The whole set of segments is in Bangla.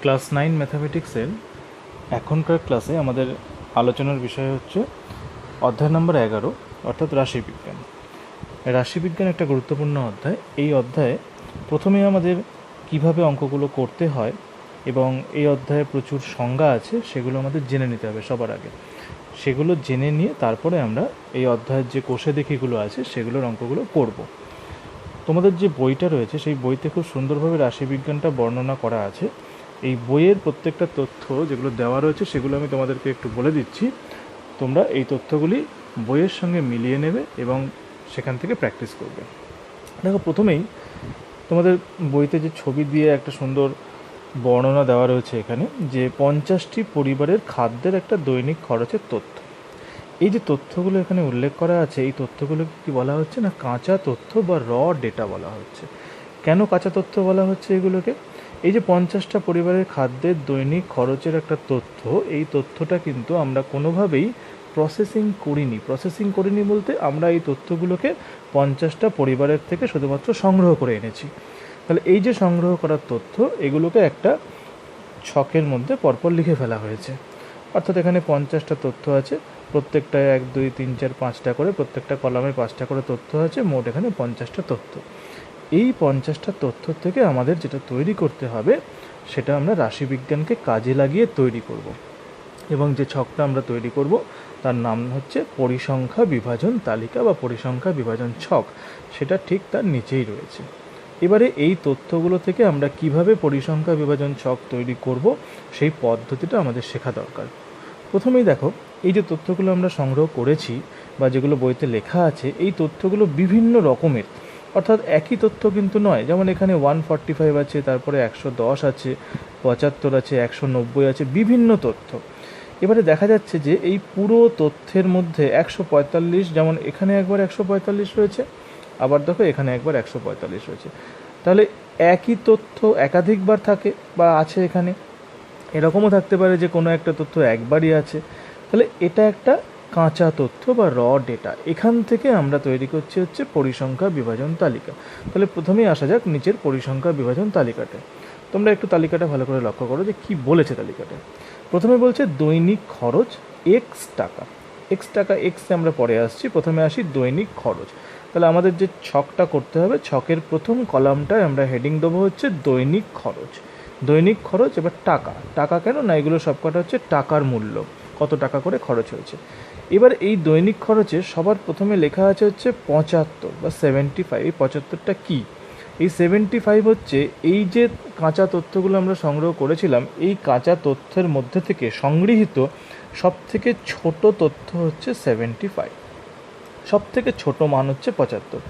ক্লাস 9 ম্যাথামেটিক্সের এখনকার ক্লাসে আমাদের আলোচনার বিষয় হচ্ছে অধ্যায় নম্বর 11 অর্থাৎ রাশিবিজ্ঞান। রাশিবিজ্ঞান একটা গুরুত্বপূর্ণ অধ্যায়। এই অধ্যায়ে প্রথমে আমাদের কিভাবে অঙ্কগুলো করতে হয় এবং এই অধ্যায়ে প্রচুর সংজ্ঞা আছে, সেগুলো আমাদের জেনে নিতে হবে সবার আগে। সেগুলো জেনে নিয়ে তারপরে আমরা এই অধ্যায়ের যে কোষে দেখিগুলো আছে সেগুলোর অঙ্কগুলো করব। তোমাদের যে বইটা রয়েছে সেই বইতে খুব সুন্দরভাবে রাশিবিজ্ঞানটা বর্ণনা করা আছে। এই বইয়ের প্রত্যেকটা তথ্য যেগুলো দেওয়া রয়েছে সেগুলো আমি তোমাদেরকে একটু বলে দিচ্ছি। তোমরা এই তথ্যগুলি বইয়ের সঙ্গে মিলিয়ে নেবে এবং সেখান থেকে প্র্যাকটিস করবে। দেখো, প্রথমেই তোমাদের বইতে যে ছবি দিয়ে একটা সুন্দর বর্ণনা দেওয়া রয়েছে এখানে, যে 50টি পরিবারের খাদ্যের একটা দৈনিক খরচের তথ্য। এই যে তথ্যগুলো এখানে উল্লেখ করা আছে, এই তথ্যগুলোকে কি বলা হচ্ছে না, কাঁচা তথ্য বা র ডেটা বলা হচ্ছে। কেন কাঁচা তথ্য বলা হচ্ছে এগুলোকে? এই যে 50টা পরিবারের খাদ্যের দৈনিক খরচের একটা তথ্য, এই তথ্যটা কিন্তু আমরা কোনোভাবেই প্রসেসিং করিনি বলতে আমরা এই তথ্যগুলোকে 50টা পরিবারের থেকে শুধুমাত্র সংগ্রহ করে এনেছি। তাহলে এই যে সংগ্রহ করার তথ্য, এগুলোকে একটা ছকের মধ্যে পরপর লিখে ফেলা হয়েছে। অর্থাৎ এখানে 50টা তথ্য আছে, প্রত্যেকটায় 1 2 3 4 5টা করে, প্রত্যেকটা কলামে 5টা করে তথ্য আছে, মোট এখানে 50টা তথ্য। এই 50টা তথ্য থেকে আমাদের যেটা তৈরি করতে হবে সেটা আমরা রাশিবিজ্ঞানকে কাজে লাগিয়ে তৈরি করব। এবং যে ছকটা আমরা তৈরি করব তার নাম হচ্ছে পরিসংখ্যা বিভাজন তালিকা বা পরিসংখ্যা বিভাজন ছক। সেটা ঠিক তার নিচেই রয়েছে। এবারে এই তথ্যগুলো থেকে আমরা কিভাবে পরিসংখ্যা বিভাজন ছক তৈরি করব সেই পদ্ধতিটা আমাদের শেখা দরকার। প্রথমেই দেখো, এই যে তথ্যগুলো আমরা সংগ্রহ করেছি বা যেগুলো বইতে লেখা আছে, এই তথ্যগুলো বিভিন্ন রকমের, অর্থাৎ একই তথ্য কিন্তু নয়। যেমন এখানে 145 আছে, তারপরে 110 আছে, 75 আছে, 190 আছে, বিভিন্ন তথ্য। এবারে দেখা যাচ্ছে যে এই পুরো তথ্যের মধ্যে 145, যেমন এখানে একবার 145 রয়েছে, আবার দেখো এখানে একবার 145 রয়েছে। তাহলে একই তথ্য একাধিকবার থাকে বা আছে এখানে। এরকমও থাকতে পারে যে কোনো একটা তথ্য একবারই আছে। তাহলে এটা একটা কাঁচা তথ্য বা র ডেটা। এখান থেকে আমরা তৈরি করছি হচ্ছে পরিসংখ্যা বিভাজন তালিকা। তাহলে প্রথমেই আসা যাক নিচের পরিসংখ্যা বিভাজন তালিকাটা। তোমরা একটু তালিকাটা ভালো করে লক্ষ্য করো যে কী বলেছে তালিকাটা। প্রথমে বলছে দৈনিক খরচ এক্স টাকা। এক্সে আমরা পরে আসছি, প্রথমে আসি দৈনিক খরচ। তাহলে আমাদের যে ছকটা করতে হবে, ছকের প্রথম কলামটায় আমরা হেডিং দেবো হচ্ছে দৈনিক খরচ। দৈনিক খরচ। এবার টাকা কেন না, এগুলো সবকটা হচ্ছে টাকার মূল্য, কত টাকা করে খরচ হয়েছে। এবার এই দৈনিক খরচে সবার প্রথমে লেখা আছে হচ্ছে 75 বা 75। এই 75টা কী? এই 75 হচ্ছে এই যে কাঁচা তথ্যগুলো আমরা সংগ্রহ করেছিলাম, এই কাঁচা তথ্যের মধ্যে থেকে সংগৃহীত সবথেকে ছোট তথ্য হচ্ছে 75। সবথেকে ছোট মান হচ্ছে 75।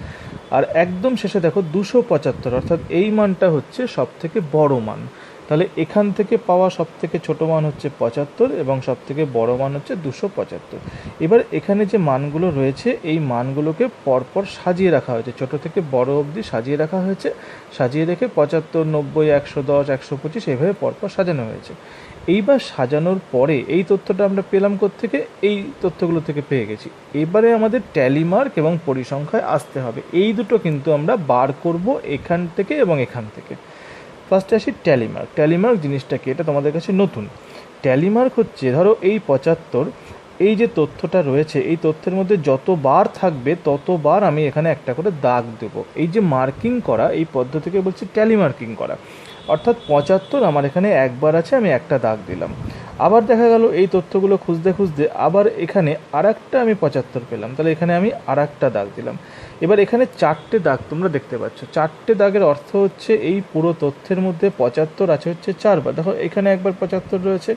আর একদম শেষে দেখো 275, অর্থাৎ এই মানটা হচ্ছে সবথেকে বড় মান। তাহলে এখান থেকে পাওয়া সবথেকে ছোট মান হচ্ছে 75 এবং সবথেকে বড় মান হচ্ছে 275। এবার এখানে যে মানগুলো রয়েছে এই মানগুলোকে পরপর সাজিয়ে রাখা হয়েছে, ছোট থেকে বড় অবধি সাজিয়ে রাখা হয়েছে। সাজিয়ে রেখে 75, 90, 110, 125 এইভাবে পরপর সাজানো হয়েছে। এইবার সাজানোর পরে এই তথ্যটা আমরা পেলাম কোত্থেকে? এই তথ্যগুলো থেকে পেয়ে গেছি। এবারে আমাদের ট্যালি মার্ক এবং পরিসংখ্যায় আসতে হবে। এই দুটো কিন্তু আমরা বার করব এখান থেকে এবং এখান থেকে। ফার্স্টে আসি ট্যালি মার্ক। ট্যালি মার্ক জিনিসটা কি, এটা তোমাদের কাছে নতুন। ট্যালি মার্ক হচ্ছে, ধরো এই 75, এই যে তথ্যটা রয়েছে এই তথ্যের মধ্যে যতবার থাকবে ততবার আমি এখানে একটা করে দাগ দেব। এই যে মার্কিং করা, এই পদ্ধতিকে বলছি ট্যালি মার্কিং করা। অর্থাৎ 75 আমার এখানে একবার আছে, আমি একটা দাগ দিলাম। আবার দেখা গেল এই তথ্যগুলো খুঁজতে খুঁজতে আবার এখানে আর একটা আমি 75 পেলাম, তাহলে এখানে আমি আর একটা দাগ দিলাম। এবার এখানে 4টে দাগ তোমরা দেখতে পাচ্ছ। 4টে দাগের অর্থ হচ্ছে এই পুরো তথ্যের মধ্যে 75 আছে হচ্ছে 4বার। দেখো এখানে একবার 75 রয়েছে,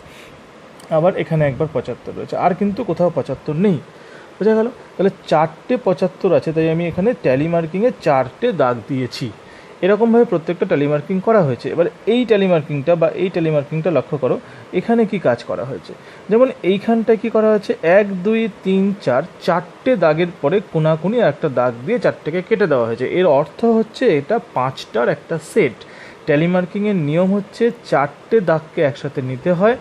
আবার এখানে একবার 75 রয়েছে, আর কিন্তু কোথাও 75 নেই। বোঝা গেল? তাহলে 4টে 75 আছে, তাই আমি এখানে ট্যালি মার্কিংয়ে 4টে দাগ দিয়েছি। এরকমভাবে প্রত্যেকটা ট্যালি মার্কিং করা হয়েছে। এবার এই ট্যালি মার্কিংটা লক্ষ্য করো, এখানে কি কাজ করা হয়েছে। যেমন এইখানটায় কি করা হয়েছে, 1 2 3 4, 4টে দাগের পরে কোনাকুনি একটা দাগ দিয়ে 4টেকে কেটে দেওয়া হয়েছে। এর অর্থ হচ্ছে এটা 5টার একটা সেট। ট্যালি মার্কিংয়ের নিয়ম হচ্ছে 4টে দাগকে একসাথে নিতে হয়,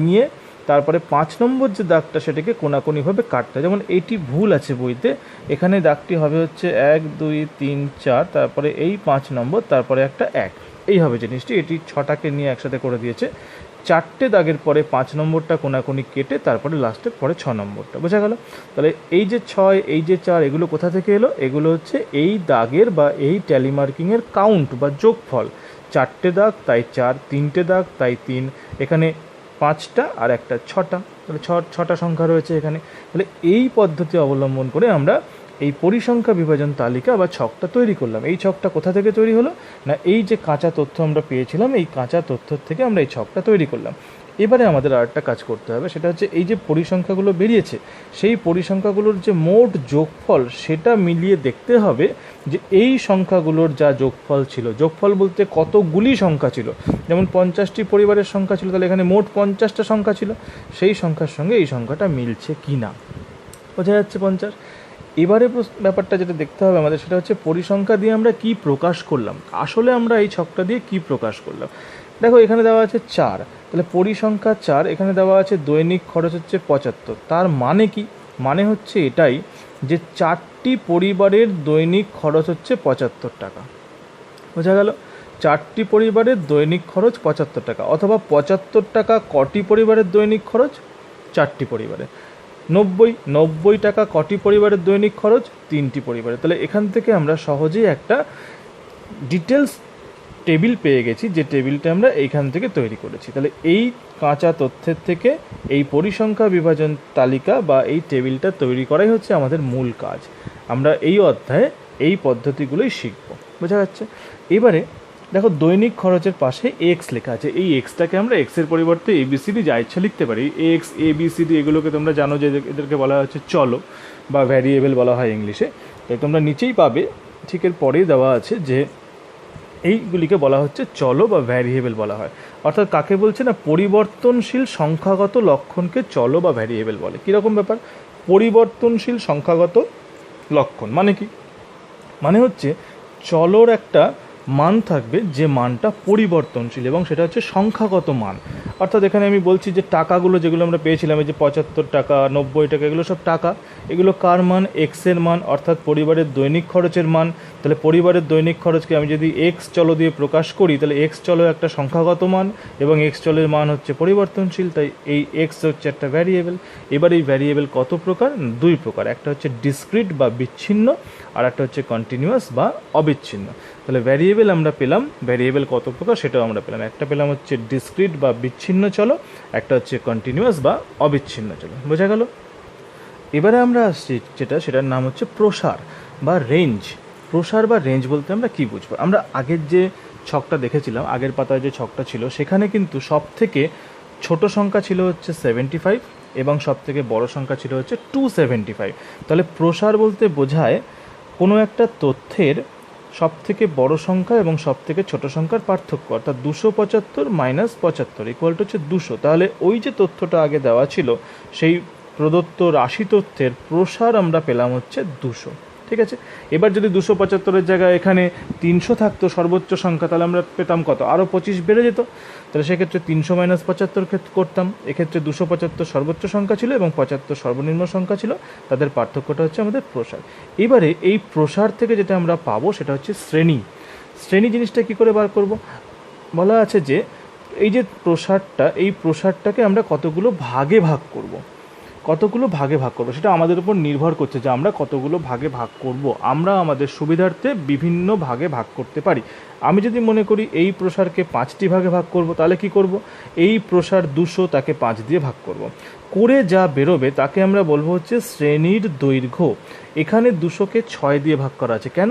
নিয়ে তারপরে 5 নম্বর যে দাগটা সেটাকে কোনাকুনিভাবে কাটতে হয়। যেমন এইটি ভুল আছে বইতে, এখানে দাগটি হবে হচ্ছে 1 2 3 4, তারপরে এই 5 নম্বর, তারপরে একটা 1। এইভাবে জিনিসটি, এটি 6টাকে নিয়ে একসাথে করে দিয়েছে। 4টে দাগের পরে 5 নম্বরটা কোনাকুনি কেটে তারপরে লাস্টে পরে 6 নম্বরটা, বোঝা গেল? তাহলে এই যে 6, এই যে 4, এগুলো কোথা থেকে এলো? এগুলো হচ্ছে এই দাগের বা এই ট্যালি মার্কিংয়ের কাউন্ট বা যোগফল। 4টে দাগ তাই 4, 3টে দাগ তাই 3, এখানে 5টা আর একটা 6টা, তাহলে 6টা সংখ্যা রয়েছে এখানে। তাহলে এই পদ্ধতি অবলম্বন করে আমরা এই পরিসংখ্যা বিভাজন তালিকা বা ছকটা তৈরি করলাম। এই ছকটা কোথা থেকে তৈরি হলো? না, এই যে কাঁচা তথ্য আমরা পেয়েছিলাম, এই কাঁচা তথ্য থেকে আমরা এই ছকটা তৈরি করলাম। এবারে আমাদের আরেকটা কাজ করতে হবে, সেটা হচ্ছে এই যে পরিসংখ্যাগুলো বেরিয়েছে, সেই পরিসংখ্যাগুলোর যে মোট যোগফল সেটা মিলিয়ে দেখতে হবে যে এই সংখ্যাগুলোর যা যোগফল ছিল, যোগফল বলতে কতগুলি সংখ্যা ছিল, যেমন 50টি পরিবারের সংখ্যা ছিল, তাহলে এখানে মোট 50টা সংখ্যা ছিল, সেই সংখ্যার সঙ্গে এই সংখ্যাটা মিলছে কি না, বোঝা যাচ্ছে 50। এবারে ব্যাপারটা যেটা দেখতে হবে আমাদের, সেটা হচ্ছে পরিসংখ্যা দিয়ে আমরা কি প্রকাশ করলাম, আসলে আমরা এই ছকটা দিয়ে কি প্রকাশ করলাম। দেখো এখানে দেওয়া আছে 4, তাহলে পরিসংখ্যা 4, এখানে দেওয়া আছে দৈনিক খরচ হচ্ছে 75। তার মানে কি? মানে হচ্ছে এটাই যে 4টি পরিবারের দৈনিক খরচ হচ্ছে 75 টাকা, বোঝা গেল? 4টি পরিবারের দৈনিক খরচ 75 টাকা, অথবা 75 টাকা কটি পরিবারের দৈনিক খরচ? 4টি পরিবারে। 90 টাকা কটি পরিবারের দৈনিক খরচ? 3টি পরিবারে। তাহলে এখান থেকে আমরা সহজেই একটা ডিটেলস টেবিল পেয়ে গেছি, যে টেবিলটা আমরা এইখান থেকে তৈরি করেছি। তাহলে এই কাঁচা তথ্যের থেকে এই পরিসংখ্যা বিভাজন তালিকা বা এই টেবিলটা তৈরি করাই হচ্ছে আমাদের মূল কাজ। আমরা এই অধ্যায়ে এই পদ্ধতিগুলোই শিখব, বোঝা যাচ্ছে? এবারে দেখো দৈনিক খরচের পাশে এক্স লেখা আছে, এই এক্সটাকে আমরা এক্সের পরিবর্তে এবিসিডি যা ইচ্ছা লিখতে পারি। এক্স, এবিসিডি এগুলোকে তোমরা জানো যে এদেরকে বলা হচ্ছে চলো বা ভ্যারিয়েবল বলা হয় ইংলিশে। তাই তোমরা নিচেই পাবে, ঠিক এর পরেই দেওয়া আছে যে এইগুলিকে বলা হচ্ছে চলো বা ভ্যারিয়েবল বলা হয়। অর্থাৎ কাকে বলছে? না, পরিবর্তনশীল সংখ্যাগত লক্ষণকে চলো বা ভ্যারিয়েবল বলে। কীরকম ব্যাপার? পরিবর্তনশীল সংখ্যাগত লক্ষণ মানে কি? মানে হচ্ছে চলোর একটা মান থাকবে যে মানটা পরিবর্তনশীল এবং সেটা হচ্ছে সংখ্যাগত মান। অর্থাৎ এখানে আমি বলছি যে টাকাগুলো যেগুলো আমরা পেয়েছিলাম, এই যে 75 টাকা, 90 টাকা, এগুলো সব টাকা। এগুলো কার মান? এক্সের মান, অর্থাৎ পরিবারের দৈনিক খরচের মান। তাহলে পরিবারের দৈনিক খরচকে আমি যদি এক্স চলো দিয়ে প্রকাশ করি, তাহলে এক্স চলো একটা সংখ্যাগত মান এবং এক্স চলের মান হচ্ছে পরিবর্তনশীল, তাই এই এক্স হচ্ছে একটা ভ্যারিয়েবল। এবার এই ভ্যারিয়েবল কত প্রকার? 2 প্রকার। একটা হচ্ছে ডিসক্রিট বা বিচ্ছিন্ন, আর একটা হচ্ছে কন্টিনিউয়াস বা অবিচ্ছিন্ন। তাহলে ভ্যারিয়েবল আমরা পেলাম, ভ্যারিয়েবল কত প্রকার সেটাও আমরা পেলাম। একটা পেলাম হচ্ছে ডিসক্রিট বা বিচ্ছিন্ন চলো, একটা হচ্ছে কন্টিনিউয়াস বা অবিচ্ছিন্ন চলো, বোঝা গেল? এবারে আমরা আসছি সেটার নাম হচ্ছে প্রসার বা রেঞ্জ। প্রসার বা রেঞ্জ বলতে আমরা কি বুঝবো? আমরা আগের যে ছকটা দেখেছিলাম, আগের পাতায় যে ছকটা ছিল, সেখানে কিন্তু সব থেকে ছোট সংখ্যা ছিল হচ্ছে 75 এবং সব থেকে বড় সংখ্যা ছিল হচ্ছে 275। তাহলে প্রসার বলতে বোঝায় কোনো একটা তথ্যের সব থেকে বড় সংখ্যা এবং সব থেকে ছোট সংখ্যার পার্থক্য, অর্থাৎ 275 মাইনাস 75 ইকুয়াল টু হচ্ছে 200। তাহলে ওই যে তথ্যটা আগে দেওয়া ছিল, সেই প্রদত্ত রাশি তথ্যের প্রসার আমরা পেলাম হচ্ছে 200, ঠিক আছে? এবার যদি 275-এর জায়গায় এখানে 300 থাকতো সর্বোচ্চ সংখ্যা, তাহলে আমরা পেতাম কত? আরও 25 বেড়ে যেত। তাহলে সেক্ষেত্রে 300 মাইনাস 75 করতাম। এক্ষেত্রে 275 সর্বোচ্চ সংখ্যা ছিল এবং 75 সর্বনিম্ন সংখ্যা ছিল, তাদের পার্থক্যটা হচ্ছে আমাদের প্রসার। এবারে এই প্রসার থেকে যেটা আমরা পাবো সেটা হচ্ছে শ্রেণী। শ্রেণী জিনিসটা কী করে বার করব? বলা আছে যে এই যে প্রসারটা, এই প্রসারটাকে আমরা কতগুলো ভাগে ভাগ করব। কতগুলো ভাগে ভাগ করব সেটা আমাদের উপর নির্ভর করছে যে আমরা কতগুলো ভাগে ভাগ করব। আমরা আমাদের সুবিধার্থে বিভিন্ন ভাগে ভাগ করতে পারি। আমি যদি মনে করি এই প্রসারকে 5টি ভাগে ভাগ করব, তাহলে কি করব? এই প্রসার 200, তাকে 5 দিয়ে ভাগ করব। করে যা বেরোবে তাকে আমরা বলবো হচ্ছে শ্রেণীর দৈর্ঘ্য। এখানে 200কে 6 দিয়ে ভাগ করা আছে। কেন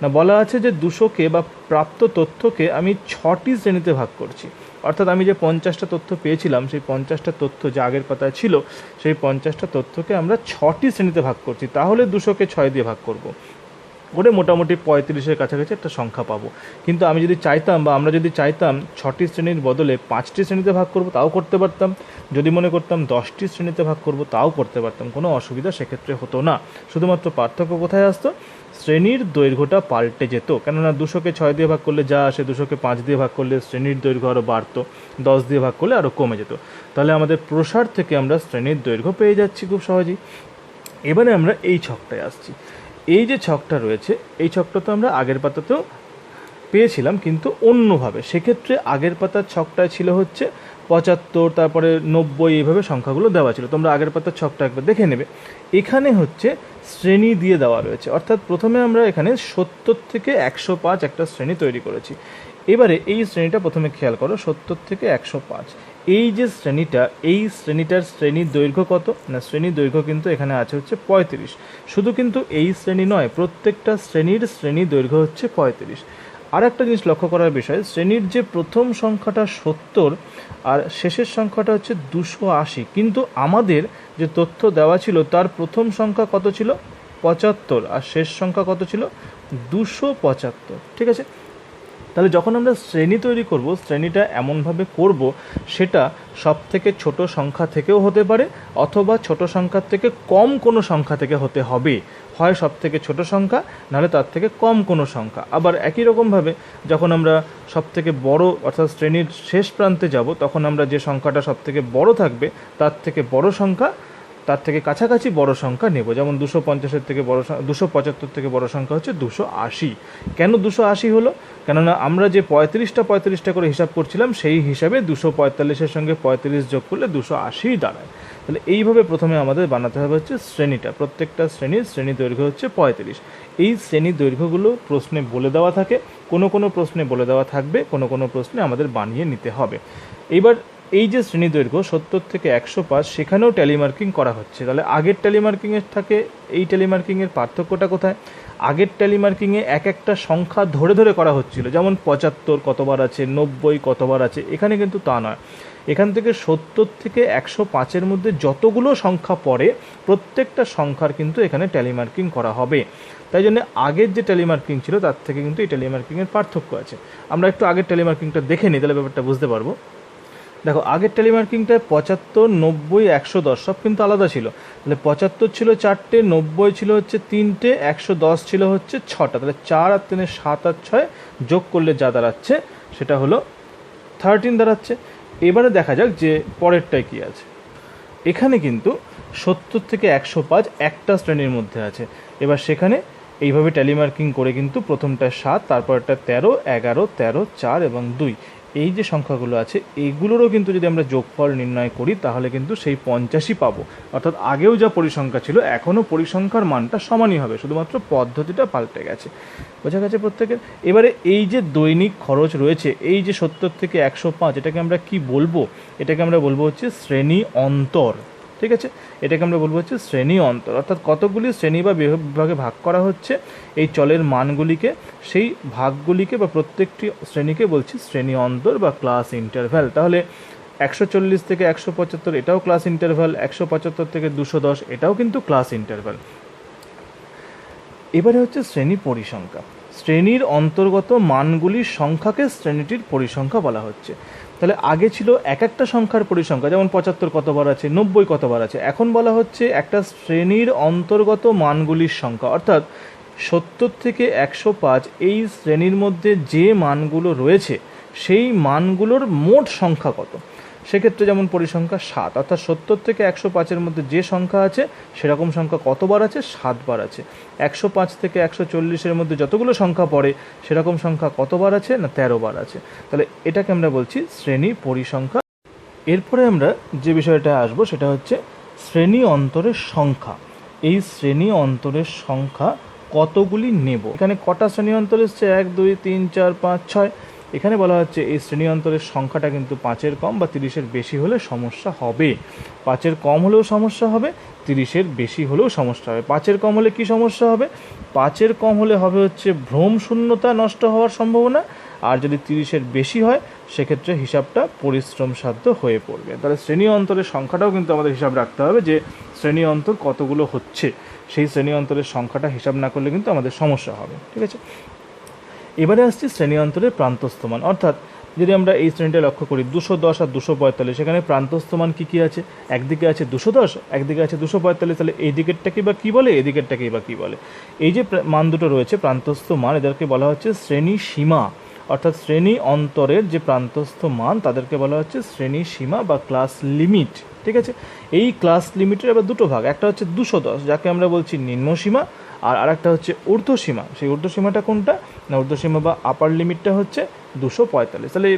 না, বলা আছে যে 200কে বা প্রাপ্ত তথ্যকে আমি 6টি শ্রেণীতে ভাগ করছি। অর্থাৎ আমি যে 50টা তথ্য পেয়েছিলাম, সেই 50টা তথ্য যে আগের পাতায় ছিল, সেই 50টা তথ্যকে আমরা 6টি শ্রেণীতে ভাগ করছি। তাহলে 200কে 6 দিয়ে ভাগ করব, করে মোটামুটি 35-এর কাছাকাছি একটা সংখ্যা পাবো। কিন্তু আমি যদি চাইতাম বা আমরা যদি চাইতাম 6টি শ্রেণীর বদলে 5টি শ্রেণীতে ভাগ করব, তাও করতে পারতাম। যদি মনে করতাম 10টি শ্রেণীতে ভাগ করব, তাও করতে পারতাম, কোনো অসুবিধা সেক্ষেত্রে হতো না। শুধুমাত্র পার্থক্য কোথায় আসতো? শ্রেণীর দৈর্ঘ্যটা পাল্টে যেত। কেননা 200কে 6 দিয়ে ভাগ করলে যা আসে, 200কে 5 দিয়ে ভাগ করলে শ্রেণীর দৈর্ঘ্য আরও বাড়তো, 10 দিয়ে ভাগ করলে আরও কমে যেত। তাহলে আমাদের প্রসার থেকে আমরা শ্রেণীর দৈর্ঘ্য পেয়ে যাচ্ছি খুব সহজেই। এবারে আমরা এই ছকটায় আসছি। এই যে ছকটা রয়েছে, এই ছকটা তো আমরা আগের পাতাতেও পেয়েছিলাম কিন্তু অন্যভাবে। সেক্ষেত্রে আগের পাতার ছকটায় ছিল হচ্ছে 75, তারপরে 90, এইভাবে সংখ্যাগুলো দেওয়া ছিল। তোমরা আগের পাতার ছকটা একবার দেখে নেবে। এখানে হচ্ছে শ্রেণী দিয়ে দেওয়া রয়েছে, অর্থাৎ প্রথমে আমরা এখানে 70 থেকে 105 একটা শ্রেণী তৈরি করেছি। এবারে এই শ্রেণীটা প্রথমে খেয়াল করো, 70 থেকে 105, এই যে শ্রেণীটা, এই শ্রেণীটার শ্রেণীর দৈর্ঘ্য কত না, শ্রেণীর দৈর্ঘ্য কিন্তু এখানে আছে হচ্ছে 35। শুধু কিন্তু এই শ্রেণী নয়, প্রত্যেকটা শ্রেণীর শ্রেণীর দৈর্ঘ্য হচ্ছে 35। আর একটা জিনিস লক্ষ্য করার বিষয়, শ্রেণীর যে প্রথম সংখ্যাটা 70 আর শেষের সংখ্যাটা হচ্ছে 280, কিন্তু আমাদের যে তথ্য দেওয়া ছিল তার প্রথম সংখ্যা কত ছিল 75 আর শেষ সংখ্যা কত ছিল 275। ঠিক আছে, তাহলে যখন আমরা শ্রেণী তৈরি করব, শ্রেণীটা এমনভাবে করব সেটা সব থেকে ছোট সংখ্যা থেকেও হতে পারে, অথবা ছোট সংখ্যার থেকে কম কোনো সংখ্যা থেকে হতে হবে। হয় সব থেকে ছোট সংখ্যা, নাহলে তার থেকে কম কোনো সংখ্যা। আবার একই রকমভাবে যখন আমরা সব থেকে বড় অর্থাৎ শ্রেণীর শেষ প্রান্তে যাব, তখন আমরা যে সংখ্যাটা সব থেকে বড় থাকবে তার থেকে বড় সংখ্যা, তার থেকে কাছাকাছি বড় সংখ্যা নেব। যেমন 250 থেকে বড়, 275 থেকে বড় সংখ্যা হচ্ছে 280। কেন 280 হলো? কেননা আমরা যে 35টা করে হিসাব করছিলাম, সেই হিসাবে 245-এর সঙ্গে 35 যোগ করলে 280 দাঁড়ায়। তাহলে এইভাবে প্রথমে আমাদের বানাতে হবে হচ্ছে শ্রেণীটা। প্রত্যেকটা শ্রেণী দৈর্ঘ্য হচ্ছে 35। এই শ্রেণী দৈর্ঘ্যগুলো প্রশ্নে বলে দেওয়া থাকে, কোনো প্রশ্নে বলে দেওয়া থাকবে, কোনো প্রশ্নে আমাদের বানিয়ে নিতে হবে। এইবার এই যে শ্রেণী দৈর্ঘ্য 70 থেকে 105, সেখানেও ট্যালিমার্কিং করা হচ্ছে। তাহলে আগের ট্যালিমার্কিংয়ের থাকে এই ট্যালিমার্কিংয়ের পার্থক্যটা কোথায়? আগের ট্যালিমার্কিংয়ে এক একটা সংখ্যা ধরে ধরে করা হচ্ছিল, যেমন 75 কতবার আছে, 90 কতবার আছে। এখানে কিন্তু তা নয়, এখান থেকে 70 থেকে 105-এর মধ্যে যতগুলো সংখ্যা পড়ে প্রত্যেকটা সংখ্যার কিন্তু এখানে ট্যালিমার্কিং করা হবে। তাই জন্য আগের যে ট্যালিমার্কিং ছিল তার থেকে কিন্তু এই ট্যালিমার্কিংয়ের পার্থক্য আছে। আমরা একটু আগের ট্যালিমার্কিংটা দেখে নিই, তাহলে ব্যাপারটা বুঝতে পারবো। দেখো, আগের ট্যালিমার্কিংটায় 75, 90, 110 সব কিন্তু আলাদা ছিল। তাহলে 75 ছিল 4টে, 90 ছিল হচ্ছে 3টে, 110 ছিল হচ্ছে 6টা। তাহলে 4 আর 3, 7 আর 6 যোগ করলে যা দাঁড়াচ্ছে সেটা হলো 13 দাঁড়াচ্ছে। এবারে দেখা যাক যে পরেরটায় কী আছে। এখানে কিন্তু 70 থেকে 105 একটা শ্রেণীর মধ্যে আছে। এবার সেখানে এইভাবে ট্যালিমার্কিং করে কিন্তু প্রথমটা 7, তারপরটা 13, 11, 13, 4 এবং 2, এই যে সংখ্যাগুলো আছে এইগুলোরও কিন্তু যদি আমরা যোগফল নির্ণয় করি তাহলে কিন্তু সেই 50ই পাবো। অর্থাৎ আগেও যা পরিসংখ্যা ছিল এখনও পরিসংখ্যার মানটা সমানই হবে, শুধুমাত্র পদ্ধতিটা পাল্টে গেছে। বোঝা গেছে প্রত্যেকের? এবারে এই যে দৈনিক খরচ রয়েছে, এই যে 70 থেকে 105, এটাকে আমরা কি বলবো? এটাকে আমরা বলবো হচ্ছে শ্রেণী অন্তর। ঠিক আছে, এটাকে আমরা বলবো হচ্ছে শ্রেণী অন্তর। অর্থাৎ কতগুলি শ্রেণী বা বিভাগে ভাগ করা হচ্ছে এই চলের মানগুলিকে, সেই ভাগগুলিকে বা প্রত্যেকটি শ্রেণীকে বলছি শ্রেণী অন্তর বা ক্লাস ইন্টারভ্যাল। তাহলে 140 থেকে 175 এটাও ক্লাস ইন্টারভ্যাল, 175 থেকে 210 এটাও কিন্তু ক্লাস ইন্টারভ্যাল। এবারে হচ্ছে শ্রেণী পরিসংখ্যা। শ্রেণীর অন্তর্গত মানগুলির সংখ্যাকে শ্রেণীটির পরিসংখ্যা বলা হচ্ছে। তাহলে আগে ছিল এক একটা সংখ্যার পরিসংখ্যা, যেমন 75 কতবার আছে, 90 কতবার আছে। এখন বলা হচ্ছে একটা শ্রেণীর অন্তর্গত মানগুলির সংখ্যা, অর্থাৎ 70 থেকে 105 এই শ্রেণীর মধ্যে যে মানগুলো রয়েছে সেই মানগুলোর মোট সংখ্যা কত। সেক্ষেত্রে যেমন পরিসংখ্যা 7, অর্থাৎ 70 থেকে 105-এর মধ্যে যে সংখ্যা আছে সেরকম সংখ্যা কতবার আছে? 7 বার আছে। 105 থেকে 140-এর মধ্যে যতগুলো সংখ্যা পড়ে সেরকম সংখ্যা কতবার আছে? না 13 বার আছে। তাহলে এটাকে আমরা বলছি শ্রেণী পরিসংখ্যা। এরপরে আমরা যে বিষয়টা আসবো সেটা হচ্ছে শ্রেণী অন্তরের সংখ্যা। এই শ্রেণী অন্তরের সংখ্যা কতগুলি নেব? এখানে কটা শ্রেণী অন্তর এসছে? 1, 2, 3, 4, 5, 6। এখানে বলা হচ্ছে এই শ্রেণী অন্তরের সংখ্যাটা কিন্তু 5-এর কম বা 30-এর বেশি হলে সমস্যা হবে। 5-এর কম হলেও সমস্যা হবে, 30-এর বেশি হলেও সমস্যা হবে। 5-এর কম হলে কি সমস্যা হবে? 5-এর কম হলে হবে হচ্ছে ভ্রম শূন্যতা নষ্ট হওয়ার সম্ভাবনা, আর যদি 30-এর বেশি হয় সেক্ষেত্রে হিসাবটা পরিশ্রম সাধ্য হয়ে পড়বে। তাহলে শ্রেণী অন্তরের সংখ্যাটাও কিন্তু আমাদের হিসাব রাখতে হবে, যে শ্রেণী অন্তর কতগুলো হচ্ছে। সেই শ্রেণী অন্তরের সংখ্যাটা হিসাব না করলে কিন্তু আমাদের সমস্যা হবে। ঠিক আছে, এবারে আসছি শ্রেণী অন্তরের প্রান্তস্থ মান। অর্থাৎ যদি আমরা এই শ্রেণীটা লক্ষ্য করি 210 আর 245, সেখানে প্রান্তস্থ মান কী কী আছে? একদিকে আছে 210, একদিকে আছে 245। তাহলে এই দিকেরটাকে বা কী বলে, এদিকেরটাকেই বা কী বলে? এই যে মান দুটো রয়েছে প্রান্তস্থ মান, এদেরকে বলা হচ্ছে শ্রেণী সীমা। অর্থাৎ শ্রেণী অন্তরের যে প্রান্তস্থ মান তাদেরকে বলা হচ্ছে শ্রেণী সীমা বা ক্লাস লিমিট। ঠিক আছে, এই ক্লাস লিমিটের আবার দুটো ভাগ, একটা হচ্ছে 210 যাকে আমরা বলছি নিম্ন সীমা, আর আরেকটা হচ্ছে ঊর্ধ্বসীমা। সেই ঊর্ধ্বসীমাটা কোনটা না, ঊর্ধ্বসীমা বা আপার লিমিটটা হচ্ছে 245। তাহলে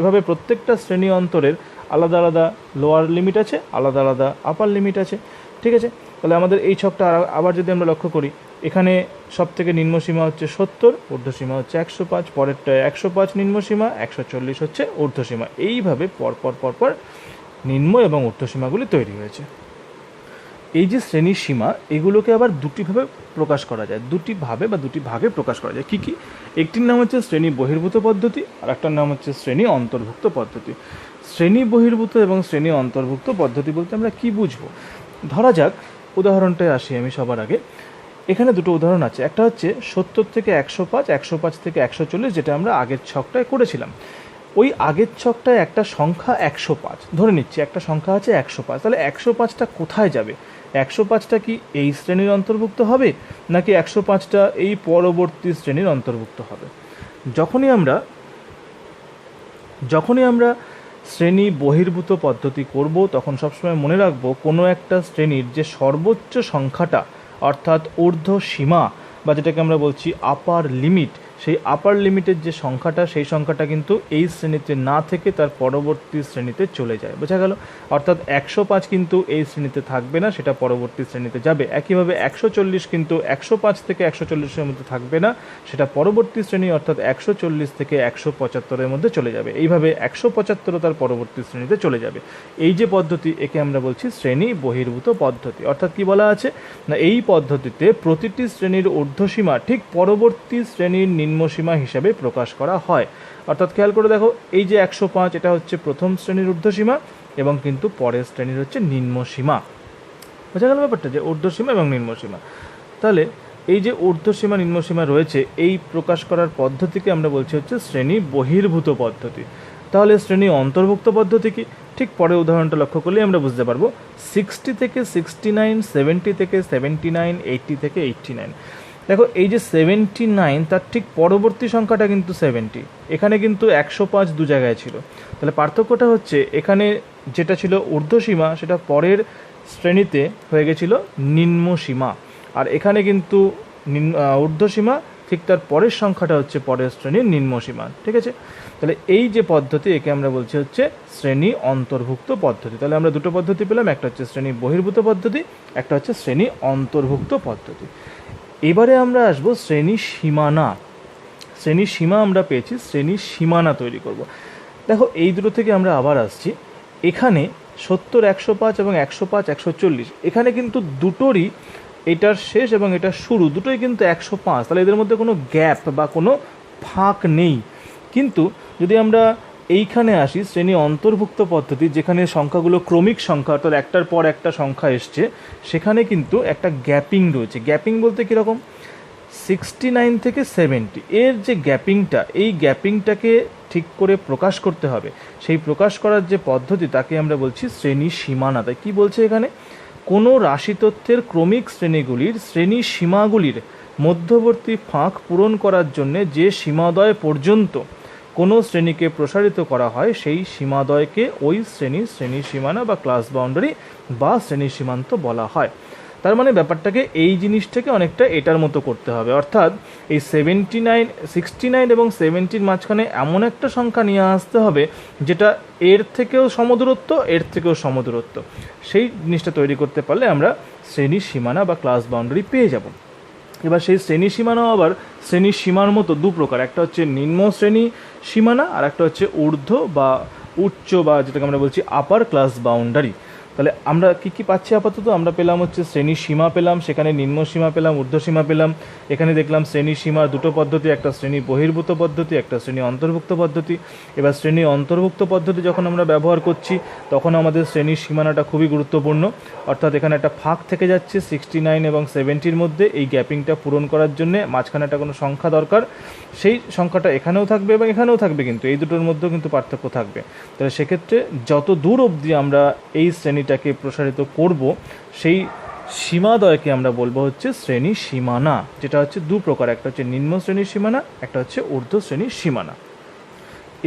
এভাবে প্রত্যেকটা শ্রেণী অন্তরের আলাদা আলাদা লোয়ার লিমিট আছে, আলাদা আলাদা আপার লিমিট আছে। ঠিক আছে, তাহলে আমাদের এই ছকটা আবার যদি আমরা লক্ষ্য করি, এখানে সব থেকে নিম্নসীমা হচ্ছে 70, ঊর্ধ্বসীমা হচ্ছে 105, পরেরটায় 105 নিম্নসীমা, 140 হচ্ছে ঊর্ধ্বসীমা। এইভাবে পরপর নিম্ন এবং ঊর্ধ্বসীমাগুলি তৈরি হয়েছে। এই যে শ্রেণীর সীমা, এগুলোকে আবার দুটিভাবে প্রকাশ করা যায়, দুটিভাবে বা দুটি ভাগে প্রকাশ করা যায়। কী? একটির নাম হচ্ছে শ্রেণী বহির্ভূত পদ্ধতি, আর একটার নাম হচ্ছে শ্রেণী অন্তর্ভুক্ত পদ্ধতি। শ্রেণী বহির্ভূত এবং শ্রেণী অন্তর্ভুক্ত পদ্ধতি বলতে আমরা কি বুঝবো? ধরা যাক, উদাহরণটায় আসি আমি সবার আগে। এখানে দুটো উদাহরণ আছে, একটা হচ্ছে 70 থেকে 105, 105 থেকে 140, যেটা আমরা আগের ছকটায় করেছিলাম। ওই আগের ছকটায় একটা সংখ্যা 105 ধরে নিচ্ছি, একটা সংখ্যা আছে 105। তাহলে 105টা কোথায় যাবে? 105টা কি এই শ্রেণীর অন্তর্ভুক্ত হবে, নাকি 105টা এই পরবর্তী শ্রেণীর অন্তর্ভুক্ত হবে? যখনই আমরা শ্রেণী বহির্ভূত পদ্ধতি করব, তখন সবসময় মনে রাখবো কোনো একটা শ্রেণীর যে সর্বোচ্চ সংখ্যাটা, অর্থাৎ ঊর্ধ্ব সীমা বা যেটাকে আমরা বলছি আপার লিমিট, সেই আপার লিমিটের যে সংখ্যাটা, সেই সংখ্যাটা কিন্তু এই শ্রেণীতে না থেকে তার পরবর্তী শ্রেণীতে চলে যায়। বোঝা গেল? অর্থাৎ 105 কিন্তু এই শ্রেণীতে থাকবে না, সেটা পরবর্তী শ্রেণীতে যাবে। একইভাবে 140 কিন্তু 105 থেকে 140-এর মধ্যে থাকবে না, সেটা পরবর্তী শ্রেণী অর্থাৎ 140 থেকে 175-এর মধ্যে চলে যাবে। এইভাবে 175 তার পরবর্তী শ্রেণীতে চলে যাবে। এই যে পদ্ধতি, একে আমরা বলছি শ্রেণী বহির্ভূত পদ্ধতি। অর্থাৎ কি বলা আছে না, এই পদ্ধতিতে প্রতিটি শ্রেণীর ঊর্ধ্বসীমা ঠিক পরবর্তী শ্রেণীর নিম্নসীমা হিসাবে প্রকাশ করা হয়। অর্থাৎ খেয়াল করে দেখো, এই যে 105, এটা হচ্ছে প্রথম শ্রেণীর ঊর্ধ্বসীমা এবং কিন্তু পরের শ্রেণীর হচ্ছে নিম্নসীমা। বোঝা গেল ব্যাপারটা, যে ঊর্ধ্বসীমা এবং নিম্নসীমা। তাহলে এই যে ঊর্ধ্বসীমা নিম্নসীমা রয়েছে, এই প্রকাশ করার পদ্ধতিকে আমরা বলছি হচ্ছে শ্রেণী বহির্ভূত পদ্ধতি। তাহলে শ্রেণী অন্তর্ভুক্ত পদ্ধতি কি? ঠিক পরে উদাহরণটা লক্ষ্য করলে আমরা বুঝতে পারবো। 60 থেকে 69, 70 থেকে 79, 80 থেকে 89। দেখো, এই যে 79, তার ঠিক পরবর্তী সংখ্যাটা কিন্তু 70। এখানে কিন্তু 105 দু জায়গায় ছিল। তাহলে পার্থক্যটা হচ্ছে, এখানে যেটা ছিল ঊর্ধ্বসীমা, সেটা পরের শ্রেণীতে হয়ে গেছিল নিম্নসীমা, আর এখানে কিন্তু ঊর্ধ্বসীমা ঠিক তার পরের সংখ্যাটা হচ্ছে পরের শ্রেণীর নিম্নসীমা। ঠিক আছে, তাহলে এই যে পদ্ধতি, একে আমরা বলছি হচ্ছে শ্রেণী অন্তর্ভুক্ত পদ্ধতি। তাহলে আমরা দুটো পদ্ধতি পেলাম, একটা হচ্ছে শ্রেণী বহির্ভূত পদ্ধতি, একটা হচ্ছে শ্রেণী অন্তর্ভুক্ত পদ্ধতি। এবারে আমরা আসবো শ্রেণী সীমানা। শ্রেণী সীমা আমরা পেয়েছি, শ্রেণী সীমানা তৈরি করব। দেখো, এই দুটো থেকে আমরা আবার আসছি। এখানে 70, 105 এবং 105, 140, এখানে কিন্তু দুটোরই, এটার শেষ এবং এটার শুরু দুটোই কিন্তু 105। তাহলে এদের মধ্যে কোনো গ্যাপ বা কোনো ফাঁক নেই। কিন্তু যদি আমরা এইখানে আসি, শ্রেণী অন্তর্ভুক্ত পদ্ধতি, যেখানে সংখ্যাগুলো ক্রমিক সংখ্যা, অর্থাৎ একটার পর একটা সংখ্যা এসছে, সেখানে কিন্তু একটা গ্যাপিং রয়েছে। গ্যাপিং বলতে কীরকম? 69 থেকে 70 এর যে গ্যাপিংটা, এই গ্যাপিংটাকে ঠিক করে প্রকাশ করতে হবে। সেই প্রকাশ করার যে পদ্ধতি, তাকে আমরা বলছি শ্রেণী সীমানা। তাই কী বলছে এখানে? কোনো রাশিতত্ত্বের ক্রমিক শ্রেণীগুলির শ্রেণী সীমাগুলির মধ্যবর্তী ফাঁক পূরণ করার জন্য যে সীমাদ্বয় পর্যন্ত কোনো শ্রেণীকে প্রসারিত করা হয়, সেই সীমাদ্বয়কে ওই শ্রেণী সীমানা বা ক্লাস বাউন্ডারি বা শ্রেণী সীমান্ত বলা হয়। তার মানে ব্যাপারটাকে, এই জিনিসটাকে অনেকটা এটার মতো করতে হবে। অর্থাৎ এই 69 এবং 70-র মাঝখানে এমন একটা সংখ্যা নিয়ে আসতে হবে যেটা এর থেকেও সমদূরত্ব, এর থেকেও সমদূরত্ব। সেই জিনিসটা তৈরি করতে পারলে আমরা শ্রেণী সীমানা বা ক্লাস বাউন্ডারি পেয়ে যাব। এবার সেই শ্রেণী সীমানাও আবার শ্রেণী সীমার মতো দু প্রকার, একটা হচ্ছে নিম্ন শ্রেণী সীমানা, আর একটা হচ্ছে ঊর্ধ্ব বা উচ্চ বা যেটাকে আমরা বলছি আপার ক্লাস বাউন্ডারি। তাহলে আমরা কী পাচ্ছি আপাতত? আমরা পেলাম হচ্ছে শ্রেণী সীমা পেলাম, সেখানে নিম্ন সীমা পেলাম, ঊর্ধ্বসীমা পেলাম। এখানে দেখলাম শ্রেণী সীমার দুটো পদ্ধতি, একটা শ্রেণী বহির্ভূত পদ্ধতি, একটা শ্রেণী অন্তর্ভুক্ত পদ্ধতি। এবার শ্রেণী অন্তর্ভুক্ত পদ্ধতি যখন আমরা ব্যবহার করছি, তখন আমাদের শ্রেণীর সীমানাটা খুবই গুরুত্বপূর্ণ। অর্থাৎ এখানে একটা ফাঁক থেকে যাচ্ছে 69 এবং 70-র মধ্যে। এই গ্যাপিংটা পূরণ করার জন্য মাঝখানে একটা কোনো সংখ্যা দরকার, সেই সংখ্যাটা এখানেও থাকবে এবং এখানেও থাকবে, কিন্তু এই দুটোর মধ্যেও কিন্তু পার্থক্য থাকবে। তাহলে সেক্ষেত্রে যত দূর অবধি আমরা এই শ্রেণীটাকে প্রসারিত করব, সেই সীমাদ্বয়কে আমরা বলবো হচ্ছে শ্রেণী সীমানা, যেটা হচ্ছে দু প্রকার, একটা হচ্ছে নিম্ন শ্রেণীর সীমানা, একটা হচ্ছে ঊর্ধ্ব শ্রেণীর সীমানা।